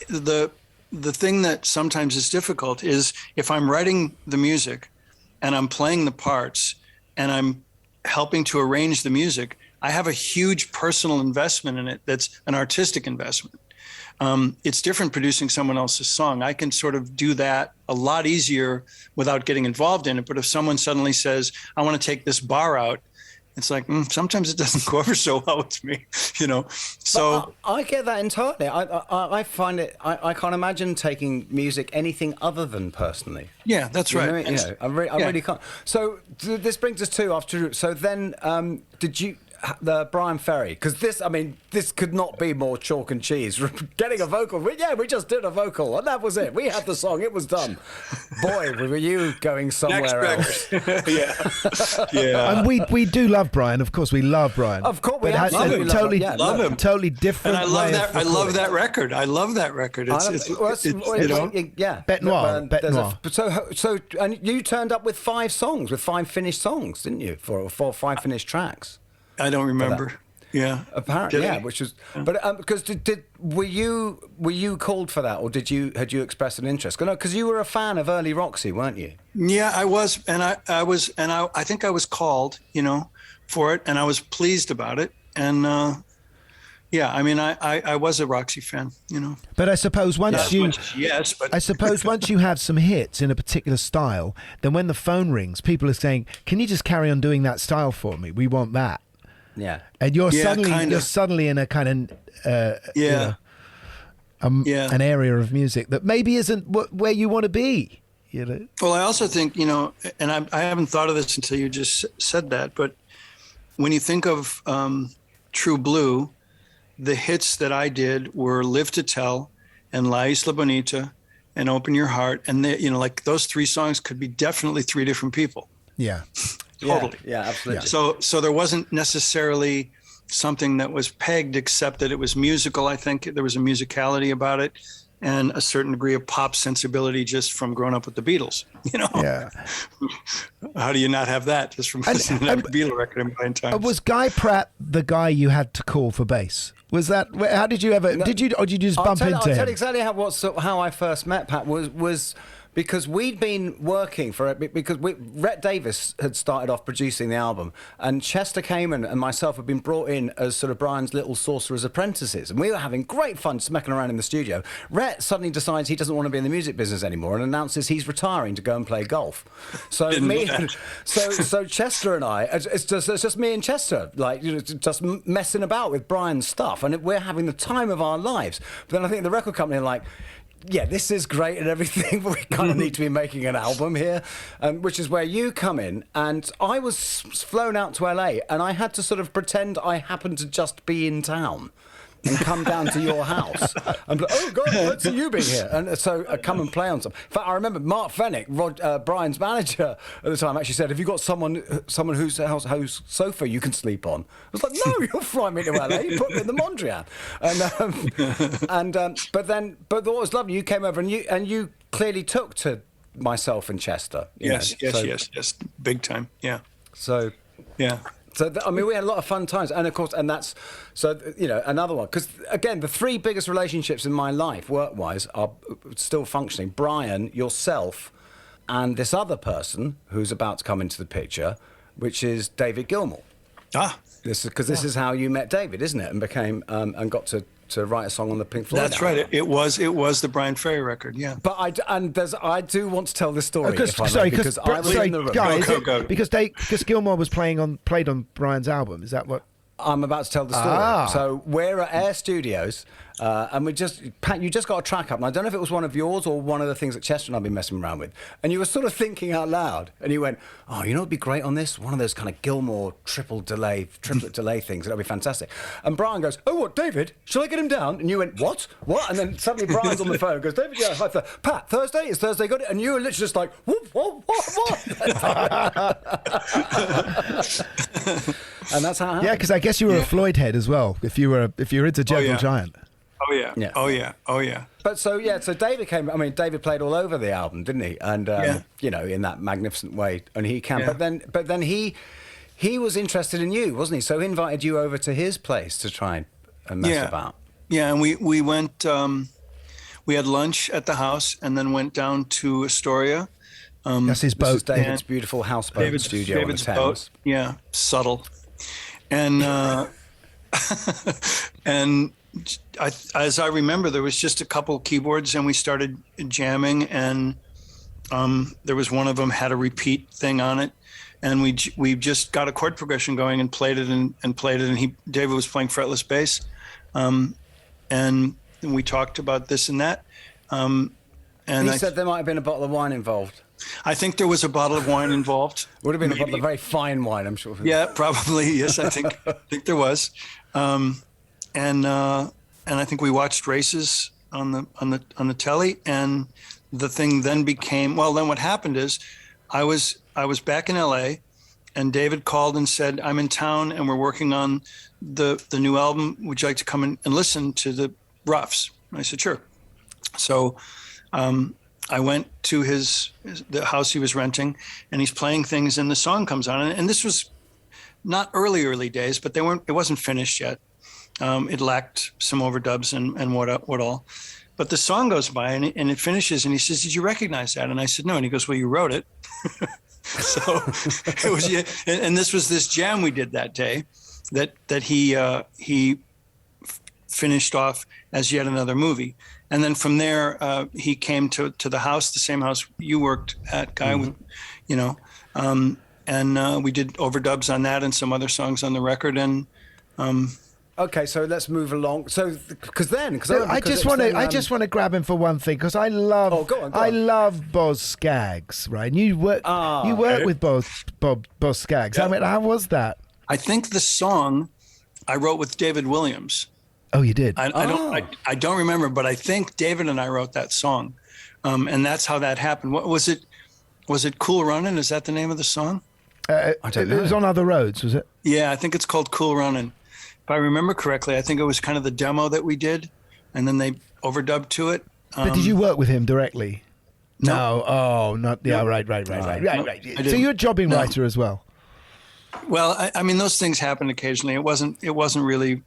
the thing that sometimes is difficult is if I'm writing the music and I'm playing the parts and I'm helping to arrange the music, I have a huge personal investment in it. That's an artistic investment. It's different producing someone else's song. I can sort of do that a lot easier without getting involved in it. But if someone suddenly says, I want to take this bar out, it's like, sometimes it doesn't go over so well with me, So I get that entirely. I find it, I can't imagine taking music anything other than personally. Yeah, that's right. I really can't. So this brings us to so then did you, the Brian Ferry, because this could not be more chalk and cheese. Getting a vocal, we just did a vocal, and that was it. We had the song, it was done. Boy, were you going somewhere else? Yeah. And we do love Brian, of course. We love Brian. Of course, we absolutely love him. Totally different. And I love that record. I love that record. Bête Noire. So, and you turned up with 5 songs, with 5 finished songs, didn't you? For 5 finished tracks. I don't remember. Yeah, apparently, which was. But because were you called for that, or had you expressed an interest? Because you were a fan of early Roxy, weren't you? Yeah, I was, and I think I was called, for it, and I was pleased about it, and Yeah, I mean, I was a Roxy fan, you know. But I suppose once but I suppose once you have some hits in a particular style, then when the phone rings, people are saying, "Can you just carry on doing that style for me? We want that." Yeah. And you're suddenly in a kind of an area of music that maybe isn't where you want to be. You know. Well, I also think, you know, and I haven't thought of this until you just said that, but when you think of True Blue, the hits that I did were Live to Tell and La Isla Bonita and Open Your Heart. And they, you know, like those 3 songs could be definitely 3 different people. Yeah. Totally. Yeah, absolutely. So there wasn't necessarily something that was pegged, except that it was musical. I think there was a musicality about it and a certain degree of pop sensibility just from growing up with the Beatles, you know? Yeah. How do you not have that just from listening to that Beatle record in my time? Was Guy Pratt the guy you had to call for bass? Was that, how did you ever, did you just bump into him? I'll tell you exactly how I first met Pat was because we'd been working for it, because Rhett Davis had started off producing the album, and Chester Kamen and myself had been brought in as sort of Brian's little sorcerer's apprentices, and we were having great fun smacking around in the studio. Rhett suddenly decides he doesn't want to be in the music business anymore and announces he's retiring to go and play golf. So so Chester and I, it's just me and Chester, like, you know, just messing about with Brian's stuff, and we're having the time of our lives. But then I think the record company are like, yeah, this is great and everything, but we kind of need to be making an album here, which is where you come in. And I was flown out to LA, and I had to sort of pretend I happened to just be in town and come down to your house and be like, oh God, let's see you being here. And so I come and play on some. In fact, I remember Mark Fennick, Brian's manager at the time, actually said, have you got someone whose sofa you can sleep on? I was like, no, you'll fly me to LA, you put me in the Mondrian. But what was lovely, you came over and you clearly took to myself and Chester. Yes, big time, yeah. So, yeah. So, I mean, we had a lot of fun times. And, of course, and that's, so, you know, another one. Because, again, the 3 biggest relationships in my life, work-wise, are still functioning. Brian, yourself, and this other person who's about to come into the picture, which is David Gilmour. This is how you met David, isn't it? And became, and got to write a song on the Pink Floyd That's album. right. It was the Brian Ferry record, yeah. But I do want to tell this story. Because I was in the room. Guys, because Gilmour was played on Brian's album. Is that what? I'm about to tell the story. So we're at Air Studios, and Pat, you just got a track up, and I don't know if it was one of yours or one of the things that Chester and I've been messing around with, and you were sort of thinking out loud, and you went, oh, you know what'd be great on this? One of those kind of Gilmour triplet delay things. That'd be fantastic. And Brian goes, oh, what, David? Shall I get him down? And you went, what? And then suddenly Brian's on the phone and goes, David, yeah, hi, Pat, Thursday? Is Thursday good? And you were literally just like, what? And that's how it happened. Yeah, because I guess you were a Floyd head as well. If you're into Gentle Giant. Oh yeah. But so David came. I mean, David played all over the album, didn't he? And you know, in that magnificent way. And he can. Yeah. But then he was interested in you, wasn't he? So he invited you over to his place to try and mess about. Yeah, and we went. We had lunch at the house, and then went down to Astoria. That's his boat. This is David's beautiful houseboat studio on the Thames. Boat. Yeah, subtle. And and as I remember, there was just a couple keyboards, and we started jamming, and there was one of them had a repeat thing on it, and we just got a chord progression going and played it and David was playing fretless bass, and we talked about this and that, and he said there might have been a bottle of wine involved. I think there was a bottle of wine involved. Would have been a bottle of very fine wine, I'm sure. Yeah, probably. Yes, I think there was. And I think we watched races on the telly, and the thing then became, well, then what happened is I was back in LA, and David called and said, I'm in town and we're working on the new album. Would you like to come in and listen to the roughs? And I said, sure. So I went to the house he was renting, and he's playing things, and the song comes on, and this was not early days, but it wasn't finished yet. It lacked some overdubs and what all, but the song goes by and it finishes, and he says, did you recognize that? And I said, no. And he goes, well, you wrote it. So it was, and this was this jam we did that day that he finished off as yet another movie. And then from there, he came to the house, the same house you worked at, Guy, with, and we did overdubs on that and some other songs on the record. And okay, so let's move along. So, I just want to grab him for one thing, because I love, I love Boz Scaggs, right? And you work with Boz Scaggs. Yeah. I mean, how was that? I think the song I wrote with David Williams. Oh, you did? I don't remember, but I think David and I wrote that song, and that's how that happened. What was it? Was it "Cool Runnin'"? Is that the name of the song? I don't know. It was on Other Roads, was it? Yeah, I think it's called "Cool Runnin'." If I remember correctly, I think it was kind of the demo that we did, and then they overdubbed to it. But did you work with him directly? No. Oh, not. Yeah, right. So you're a jobbing writer as well. Well, I mean, those things happen occasionally. It wasn't really.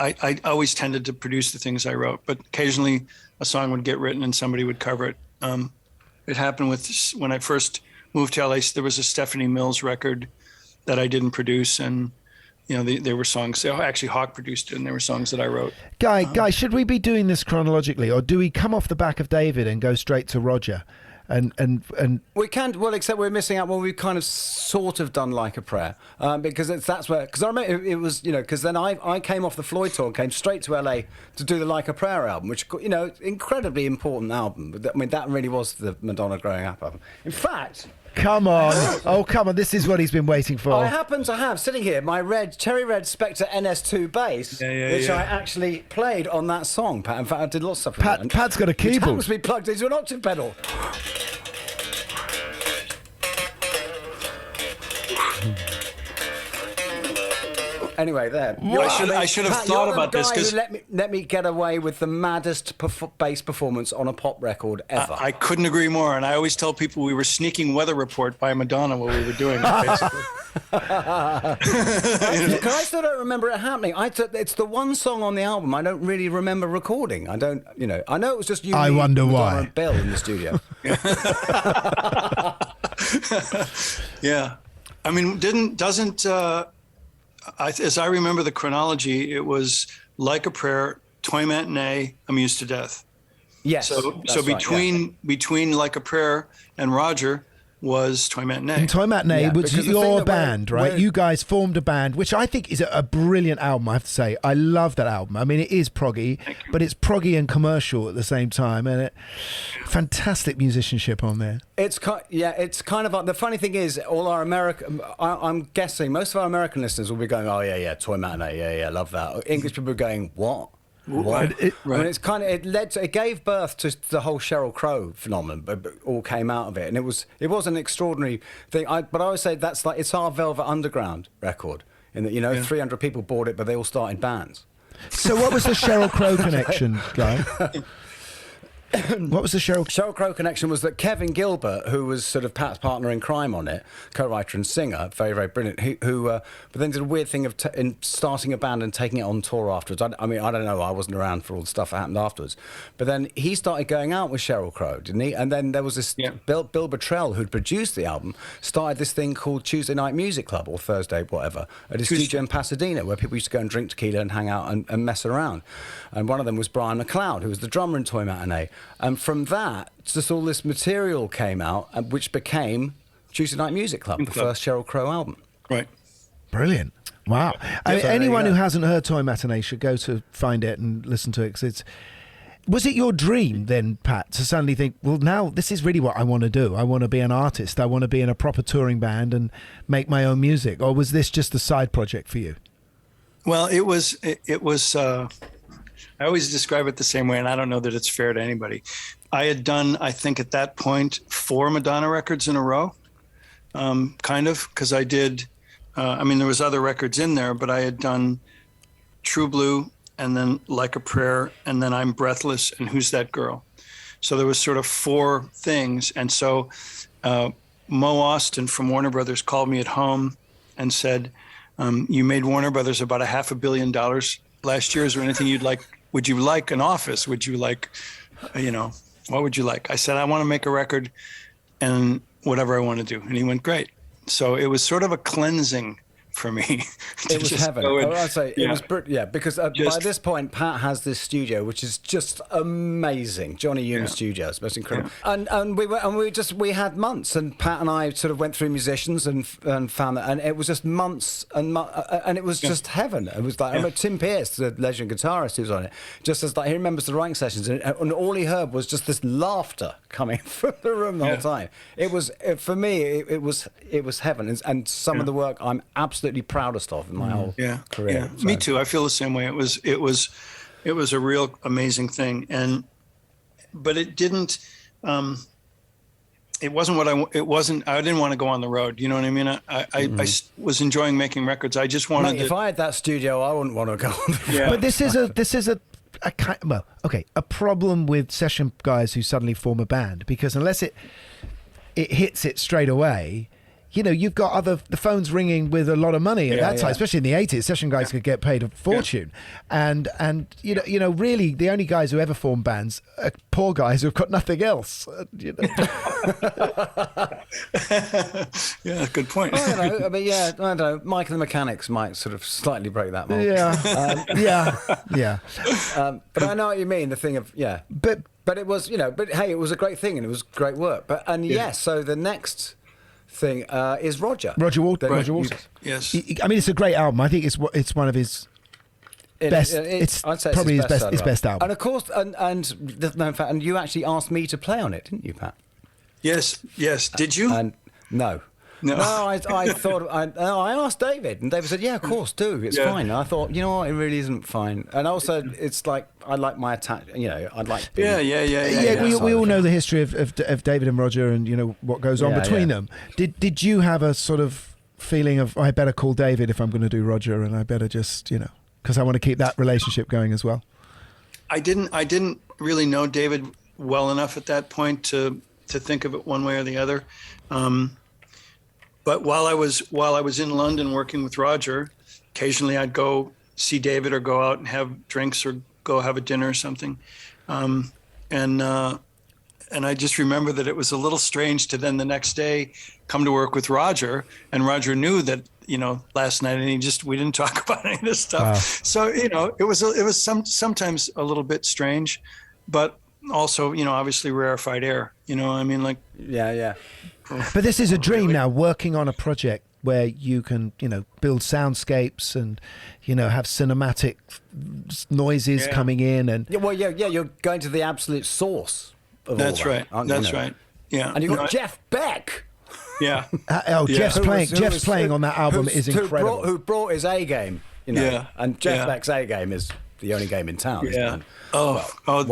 I always tended to produce the things I wrote, but occasionally a song would get written and somebody would cover it. It happened when I first moved to LA. There was a Stephanie Mills record that I didn't produce, and there were songs. Actually, Hawk produced it, and there were songs that I wrote. Guy, should we be doing this chronologically, or do we come off the back of David and go straight to Roger? And we can, well, except we're missing out. Well, we've kind of sort of done Like a Prayer, because I remember it was, because then I came off the Floyd tour and came straight to LA to do the Like a Prayer album, which, incredibly important album. I mean, that really was the Madonna growing up album. In fact, come on, this is what he's been waiting for. I happen to have sitting here my cherry red Spectre NS2 bass, which I actually played on that song, Pat. In fact, I did lots of stuff with Pat's got a keyboard. Which happens to be plugged into an octave pedal. Anyway, there. I should have thought about this, because let me get away with the maddest bass performance on a pop record ever. I couldn't agree more, and I always tell people we were sneaking Weather Report by Madonna while we were doing it, basically. Because I still don't remember it happening. It's the one song on the album I don't really remember recording. I know it was just you. I wonder why. And Bill in the studio. Yeah, I mean, as I remember the chronology, it was Like a Prayer, Toy Matinee, Amused to Death. Yes. So between Like a Prayer and Roger was Toy Matinee. And Toy Matinee was your band, right? You guys formed a band, which I think is a brilliant album, I have to say. I love that album. I mean, it is proggy, but it's proggy and commercial at the same time, and fantastic musicianship on there. It's kind of like, the funny thing is, all our I'm guessing most of our American listeners will be going, oh yeah, Toy Matinee, yeah, love that. English people are going, what? What? I mean, it gave birth to the whole Sheryl Crow phenomenon, but all came out of it, and it was an extraordinary thing. But I always say it's our Velvet Underground record, in that 300 people bought it, but they all started bands. So what was the Sheryl Crow connection, Guy? What was the Sheryl Crow connection? Was that Kevin Gilbert, who was sort of Pat's partner in crime on it, co-writer and singer, very, very brilliant, who but then did a weird thing of in starting a band and taking it on tour afterwards. I mean, I don't know, I wasn't around for all the stuff that happened afterwards, but then he started going out with Sheryl Crow, didn't he? And then there was this Bill Bottrell, who'd produced the album, started this thing called Tuesday Night Music Club, or Thursday, whatever, at his studio in Pasadena, where people used to go and drink tequila and hang out and mess around. And one of them was Brian McLeod, who was the drummer in Toy Matinee. And from that, just all this material came out, which became Tuesday Night Music Club, the first Sheryl Crow album. Right. Brilliant. Wow. Anyone who hasn't heard Toy Matinee should go to find it and listen to it. 'Cause was it your dream then, Pat, to suddenly think, well, now this is really what I want to do. I want to be an artist. I want to be in a proper touring band and make my own music. Or was this just a side project for you? Well, it was. I always describe it the same way, and I don't know that it's fair to anybody. I had done, I think at that point, 4 Madonna records in a row, kind of, because I did, there was other records in there, but I had done True Blue, and then Like a Prayer, and then I'm Breathless, and Who's That Girl? So there was sort of 4 things, and so Mo Austin from Warner Brothers called me at home and said, you made Warner Brothers about $500 million last year. Is there anything you'd like? Would you like an office? Would you like, what would you like? I said, I want to make a record and whatever I want to do. And he went, great. So it was sort of a cleansing for me. It was heaven. I'd say it was because by this point Pat has this studio which is just amazing. Johnny Hume Studios, most incredible. And we had months, and Pat and I sort of went through musicians and found that, and it was just months and it was just heaven. It was like I remember Tim Pierce, the legend guitarist who was on it, just as like he remembers the writing sessions, and all he heard was just this laughter coming from the room the whole time. It was for me it was heaven, and some of the work I'm absolutely proudest of in my whole career. Yeah. So. Me too. I feel the same way. It was a real amazing thing, but it didn't. It wasn't I didn't want to go on the road. You know what I mean? I was enjoying making records. I just wanted. Mate, if I had that studio, I wouldn't want to go on the road. But this is a problem with session guys who suddenly form a band, because unless it hits it straight away, you know, you've got the phone's ringing with a lot of money at that time, especially in the 80s. Session guys could get paid a fortune. And you know, really, the only guys who ever form bands are poor guys who've got nothing else. You know? Yeah, good point. I don't know. Mike and the Mechanics might sort of slightly break that mold. But I know what you mean. The thing of but it was, you know, but hey, it was a great thing and it was great work. So the next thing is Roger Waters. Yes, I mean, it's a great album. I think it's one of his best. I'd say probably his best album. And of course, and you actually asked me to play on it, didn't you, Pat? Yes. Did you? And no. I thought I asked David, and David said, "Yeah, of course, do. It's fine." And I thought, you know what, it really isn't fine. And also, it's like I like my attack. You know, I'd like. We all know the history of David and Roger, and you know what goes on between them. Did you have a sort of feeling of I better call David if I'm going to do Roger, and I better just because I want to keep that relationship going as well? I didn't really know David well enough at that point to think of it one way or the other. But while I was in London working with Roger, occasionally I'd go see David or go out and have drinks or go have a dinner or something. And I just remember that it was a little strange to then the next day come to work with Roger, and Roger knew that, you know, last night, and we didn't talk about any of this stuff. Wow. So, you know, it was sometimes a little bit strange, but also, you know, obviously rarefied air, you know, I mean, like. Yeah. But this is a dream now, working on a project where you can, you know, build soundscapes and, you know, have cinematic noises coming in and. You're going to the absolute source of That's all right. that, That's right. Yeah. And you've got Jeff Beck. Yeah. Jeff's playing on that album is incredible. Who brought his A game, you know. Yeah. And Jeff Beck's A game is the only game in town. Yeah.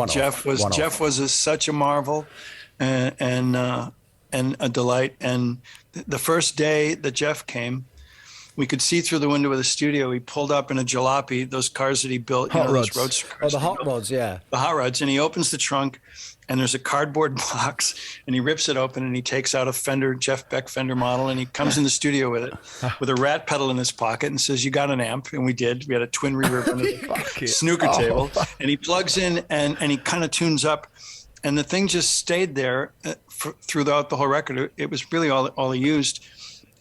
Jeff was such a marvel, and a delight. And the first day that Jeff came, we could see through the window of the studio. He pulled up in a jalopy, those cars that he built, hot rods. Those roadster cars. The hot rods, yeah. The hot rods. And he opens the trunk, and there's a cardboard box, and he rips it open, and he takes out a Jeff Beck Fender model, and he comes in the studio with it, with a rat pedal in his pocket, and says, "You got an amp?" And we did. We had a twin reverb on the snooker table, and he plugs in, and he kind of tunes up. And the thing just stayed there throughout the whole record. It was really all he used.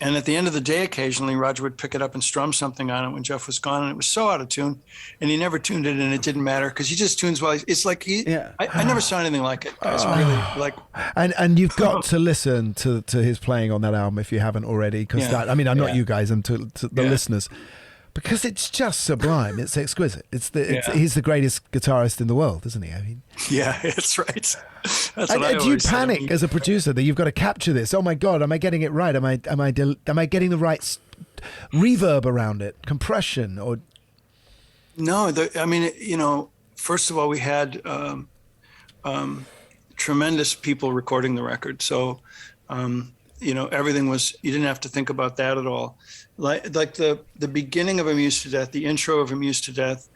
And at the end of the day, occasionally, Roger would pick it up and strum something on it when Jeff was gone. And it was so out of tune. And he never tuned it, and it didn't matter because he just tunes while it's like I never saw anything like it. Guys, really, like. And you've got to listen to his playing on that album if you haven't already. Because I'm not you guys, I'm to the listeners. Because it's just sublime. It's exquisite. He's the greatest guitarist in the world, isn't he? I mean, yeah, that's right. Do you panic as a producer that you've got to capture this? Oh my God, am I getting it right? Am I getting the right reverb around it, compression, or? No, I mean, you know, first of all, we had tremendous people recording the record, so. You know, everything was, you didn't have to think about that at all. Like the beginning of Amused to Death, the intro of Amused to Death,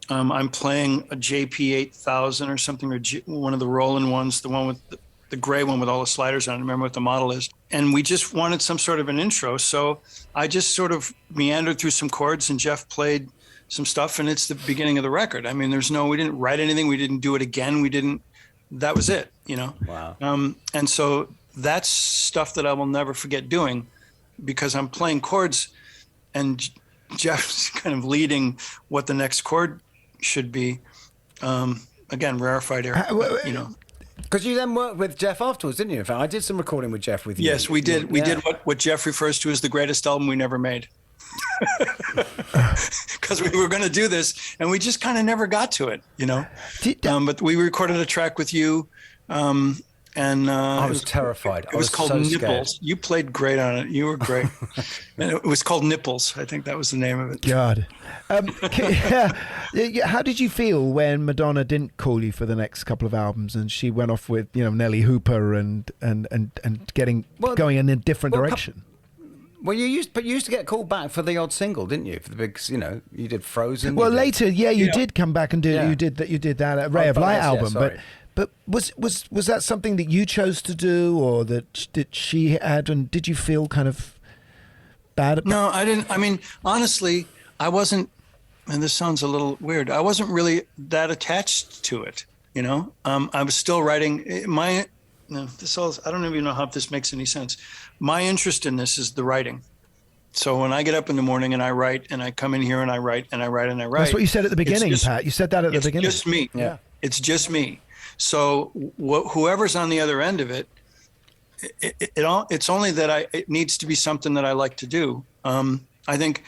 I'm playing a JP 8000 or something, or one of the Roland ones, the one with the gray one with all the sliders on it. I remember what the model is. And we just wanted some sort of an intro. So I just sort of meandered through some chords, and Jeff played some stuff, and it's the beginning of the record. I mean, we didn't write anything. We didn't do it again. That was it, you know? Wow. And so that's stuff that I will never forget doing, because I'm playing chords Jeff's kind of leading what the next chord should be. Again, rarefied air, you know. Because you then worked with Jeff afterwards, didn't you? In fact, I did some recording with Jeff with you. Yes, we did. We did what Jeff refers to as the greatest album we never made. Because we were going to do this, and we just kind of never got to it, you know. But we recorded a track with you, and I was terrified. It was called so Nipples. Scared. You played great on it. You were great. And it was called Nipples. I think that was the name of it. God. How did you feel when Madonna didn't call you for the next couple of albums and she went off with, you know, Nelly Hooper and going in a different direction? Well, you used to get called back for the odd single, didn't you? For the big, you know, you did Frozen. Well, later, you did come back and do. Yeah. You did that Ray of Light album, but was that something that you chose to do, or that she had, and did you feel kind of bad about? No, I didn't. I mean, honestly, I wasn't, and this sounds a little weird, I wasn't really that attached to it, you know? I was still writing I don't even know how this makes any sense. My interest in this is the writing. So when I get up in the morning and I write, and I come in here and I write and I write and I write. That's what you said at the beginning, Pat. You said that at the beginning. It's just me. Yeah. It's just me. So whoever's on the other end of it, it's only that it needs to be something that I like to do. I think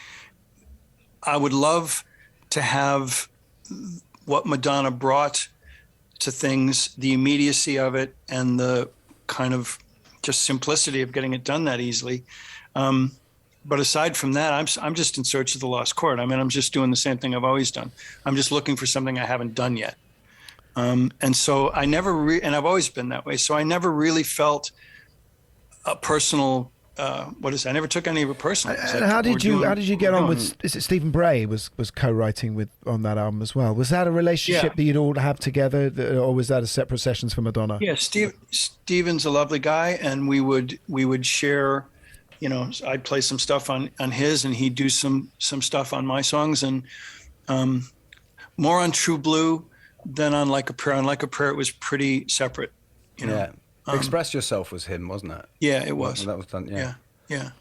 I would love to have what Madonna brought to things, the immediacy of it and the kind of just simplicity of getting it done that easily. But aside from that, I'm just in search of the lost chord. I mean, I'm just doing the same thing I've always done. I'm just looking for something I haven't done yet. And so I never, and I've always been that way. So I never really felt a personal, I never took any of it personally. And how did you get on with, is it Stephen Bray was co-writing on that album as well? Was that a relationship that you'd all have together, or was that a separate sessions for Madonna? Yeah, Stephen's a lovely guy, and we would share, you know, I'd play some stuff on his, and he'd do some stuff on my songs, and more on True Blue than on Like a Prayer. On Like a Prayer, it was pretty separate, you know. Yeah. Express Yourself was him, wasn't it? Yeah, it was. That was done, yeah.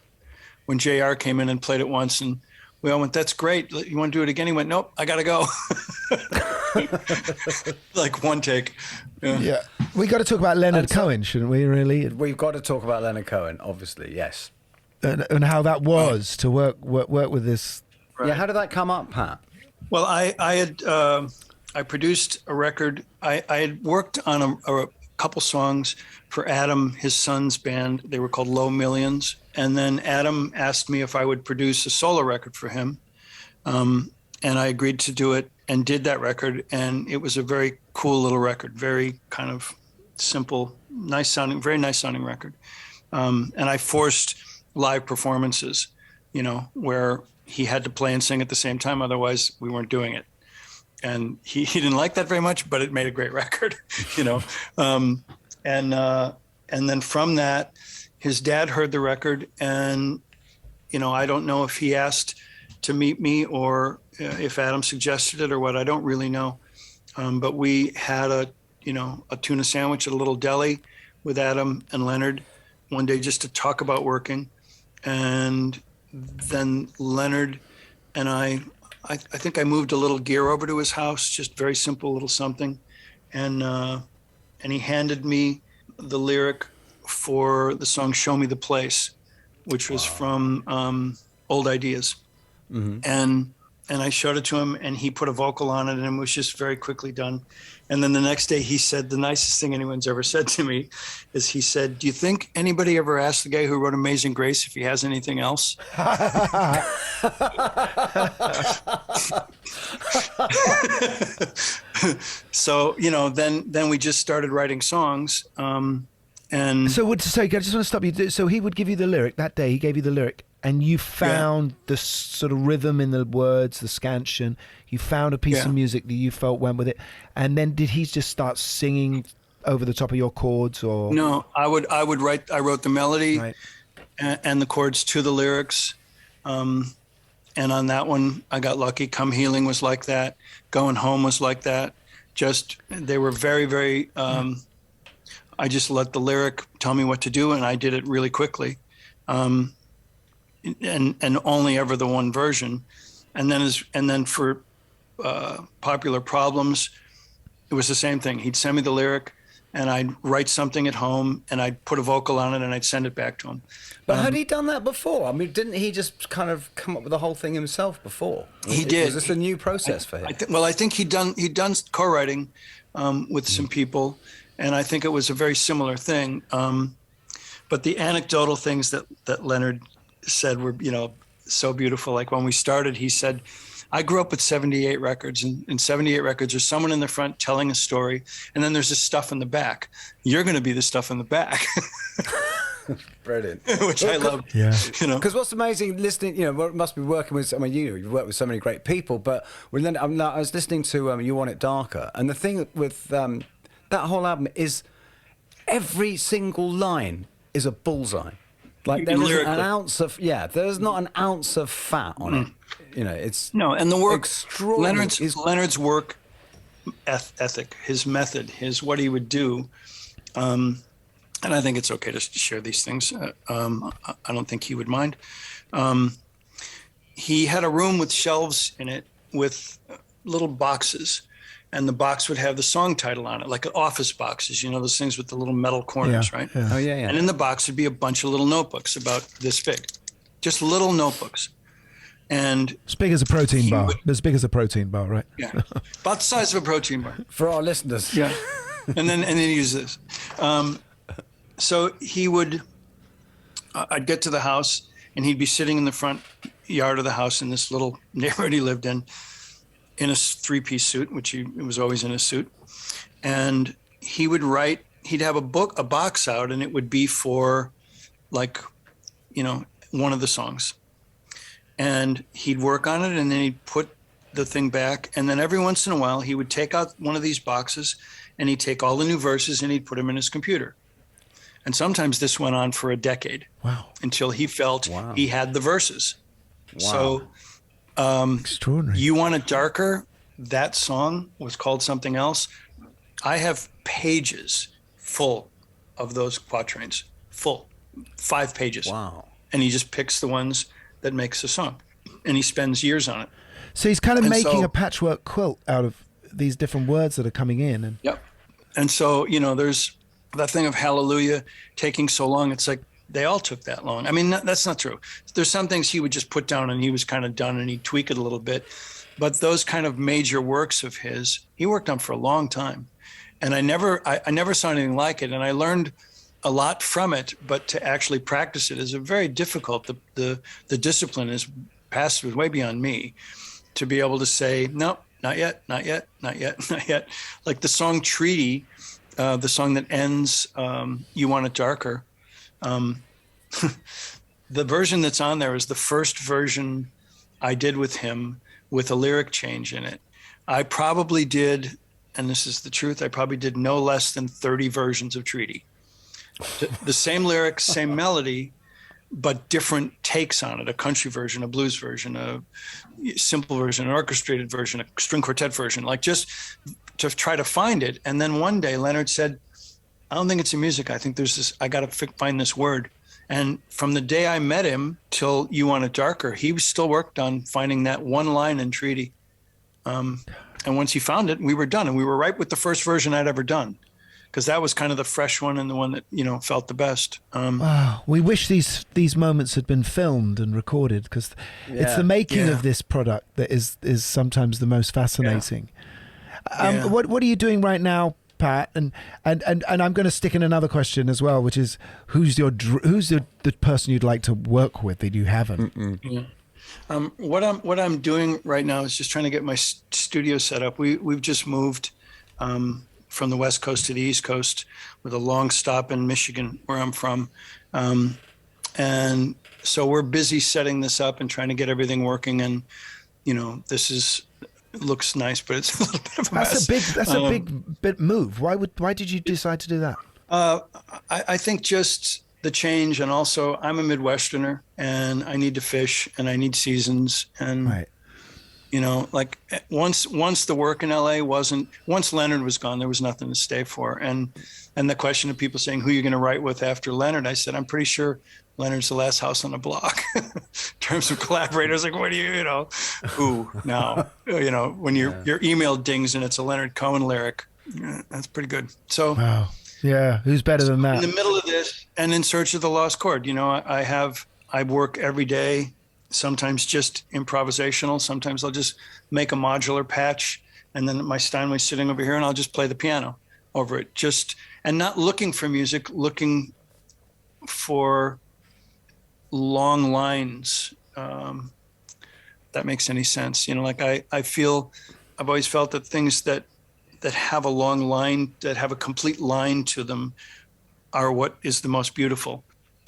When JR came in and played it once, and we all went, "That's great. You want to do it again?" He went, "Nope, I got to go." Like one take. Yeah. We got to talk about Leonard Cohen, shouldn't we, really? We've got to talk about Leonard Cohen, obviously, yes. And how that was to work with this. Right. Yeah, how did that come up, Pat? Well, I produced a record. I had worked on a couple songs for Adam, his son's band. They were called Low Millions. And then Adam asked me if I would produce a solo record for him. And I agreed to do it and did that record. And it was a very cool little record, very kind of simple, very nice sounding record. And I forced live performances, you know, where he had to play and sing at the same time. Otherwise, we weren't doing it. And he didn't like that very much, but it made a great record, you know. And then from that, his dad heard the record, and, you know, I don't know if he asked to meet me or if Adam suggested it or what. I don't really know. But we had a tuna sandwich at a little deli with Adam and Leonard one day just to talk about working. And then Leonard and I think I moved a little gear over to his house, just very simple little something. And he handed me the lyric for the song Show Me the Place, which was from Old Ideas. Mm-hmm. And I showed it to him, and he put a vocal on it, and it was just very quickly done. And then the next day he said, the nicest thing anyone's ever said to me is, he said, "Do you think anybody ever asked the guy who wrote Amazing Grace if he has anything else?" So, you know, then we just started writing songs. And so I just want to stop you. So he would give you the lyric that day. He gave you the lyric, and you found the sort of rhythm in the words, the scansion. You found a piece of music that you felt went with it, and then did he just start singing over the top of your chords, or no? I wrote the melody and the chords to the lyrics, and on that one I got lucky. Come Healing was like that. Going Home was like that. They were very, very. I just let the lyric tell me what to do, and I did it really quickly. and only ever the one version. And then for Popular Problems, it was the same thing. He'd send me the lyric, and I'd write something at home, and I'd put a vocal on it, and I'd send it back to him. But had he done that before? I mean, didn't he just kind of come up with the whole thing himself before? He did. Was this a new process for him? I think he'd done co-writing with some people, and I think it was a very similar thing. But the anecdotal things that Leonard said were, so beautiful. Like when we started, he said, I grew up with 78 records, and 78 records are someone in the front telling a story, and then there's this stuff in the back. You're going to be the stuff in the back. Brilliant. Which I love. Yeah. Because what's amazing listening, it must be working with, you've worked with so many great people, but I was listening to You Want It Darker, and the thing with that whole album is every single line is a bullseye. Like there isn't an ounce of there's not an ounce of fat on it. It's and the work extraordinary. Leonard's work ethic, his method, his what he would do. And I think it's okay to share these things. I don't think he would mind. He had a room with shelves in it with little boxes, and the box would have the song title on it, like office boxes, those things with the little metal corners, right? Yeah. Oh, yeah. And in the box would be a bunch of little notebooks about this big, just little notebooks. And as big as a protein bar. As big as a protein bar, right? Yeah, about the size of a protein bar. For our listeners. Yeah. and then he used this. So he would, I'd get to the house, and he'd be sitting in the front yard of the house in this little neighborhood he lived in a three-piece suit, which he was always in a suit. And he would write, he'd have a box out, and it would be for one of the songs. And he'd work on it, and then he'd put the thing back. And then every once in a while, he would take out one of these boxes, and he'd take all the new verses, and he'd put them in his computer. And sometimes this went on for a decade. Wow. Until he felt he had the verses. Wow. So extraordinary. You Want It Darker, that song was called something else. I have pages full of those quatrains, full, 5 pages. Wow. And he just picks the ones that makes the song, and he spends years on it. So he's kind of making a patchwork quilt out of these different words that are coming in. And yep. And so, there's that thing of Hallelujah taking so long. It's like they all took that long. I mean, that's not true. There's some things he would just put down and he was kind of done, and he'd tweak it a little bit. But those kind of major works of his, he worked on for a long time. And I never saw anything like it. And I learned a lot from it, but to actually practice it is very difficult. The discipline is way beyond me to be able to say, no, not yet, not yet, not yet, not yet. Like the song Treaty, the song that ends You Want It Darker. The version that's on there is the first version I did with him with a lyric change in it. I probably did, and this is the truth, I probably did no less than 30 versions of Treaty. The same lyrics, same melody, but different takes on it. A country version, a blues version, a simple version, an orchestrated version, a string quartet version, like just to try to find it. And then one day Leonard said, I don't think it's in music. I think there's this, I got to find this word. And from the day I met him till You Want It Darker, he still worked on finding that one line in Treaty. And once he found it, we were done. And we were right with the first version I'd ever done, because that was kind of the fresh one and the one that, felt the best. Wow. We wish these moments had been filmed and recorded, because it's the making of this product that is sometimes the most fascinating. Yeah. What are you doing right now, Pat? And I'm going to stick in another question as well, which is who's the person you'd like to work with that you haven't? Yeah. What I'm doing right now is just trying to get my studio set up. We've just moved from the West Coast to the East Coast with a long stop in Michigan, where I'm from. And so we're busy setting this up and trying to get everything working. And, it looks nice, but it's a little bit of a mess. That's a big move. Why did you decide to do that? I think just the change, and also I'm a Midwesterner, and I need to fish, and I need seasons, and You know, like once the work in LA once Leonard was gone, there was nothing to stay for. And the question of people saying, who are you going to write with after Leonard? I said, I'm pretty sure Leonard's the last house on the block in terms of collaborators. Like, what do you know, who now, you know, when your email dings and it's a Leonard Cohen lyric, that's pretty good. So, wow. Yeah. Who's better than that? In the middle of this and In Search of the Lost Chord, you know, I work every day, sometimes just improvisational. Sometimes I'll just make a modular patch and then my Steinway's sitting over here and I'll just play the piano over it, and not looking for music, looking for long lines. That makes any sense. You know, like I've always felt that things that have a long line, that have a complete line to them, are what is the most beautiful.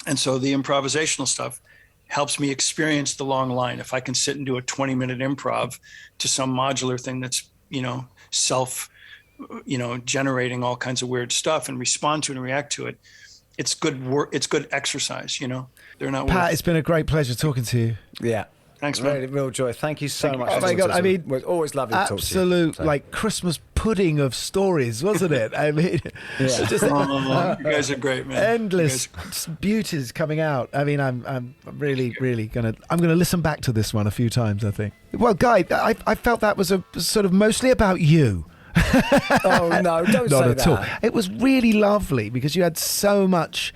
And so the improvisational stuff helps me experience the long line. If I can sit and do a 20-minute improv to some modular thing that's, you know, generating all kinds of weird stuff and respond to it and react to it, it's good work. It's good exercise, you know. They're not Pat, it's been a great pleasure talking to you. Yeah. Thanks, man. Really, real joy. Thank you so much. Oh my God! I mean, it's always lovely to talk to you. Absolute like Christmas pudding of stories, wasn't it? I mean, just, you guys are great, man. Endless beauties coming out. I mean, I'm really gonna listen back to this one a few times, I think. Well, Guy, I felt that was a sort of mostly about you. Oh no! Don't Not say at that. all. It was really lovely because you had so much.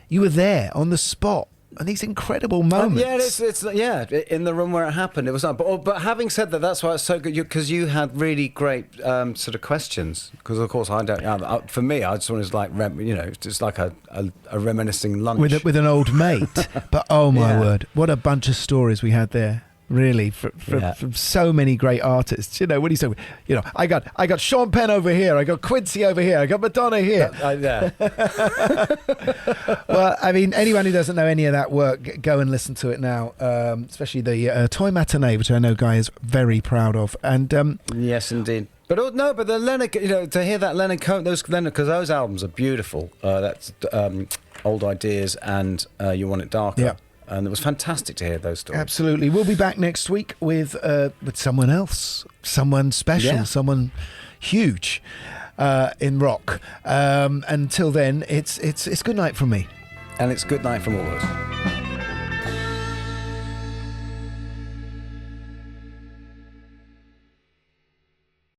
You were there on the spot. And these incredible moments. It's in the room where it happened. It was not. But having said that, that's why it's so good because you had really great sort of questions. Because of course I don't. For me, I just wanted to like just like a reminiscing lunch with an old mate. But oh my word, what a bunch of stories we had there. Really, from so many great artists. You know, what do you say? You know, I got Sean Penn over here. I got Quincy over here. I got Madonna here. Well, I mean, anyone who doesn't know any of that work, go and listen to it now. Especially the Toy Matinee, which I know Guy is very proud of. And yes, indeed. But the Leonard, you know, to hear that Leonard Cohen, because those albums are beautiful. That's Old Ideas and You Want It Darker. Yeah. And it was fantastic to hear those stories. Absolutely. We'll be back next week with someone else, someone special, someone huge in rock. Until then, it's good night from me. And it's good night from all of us.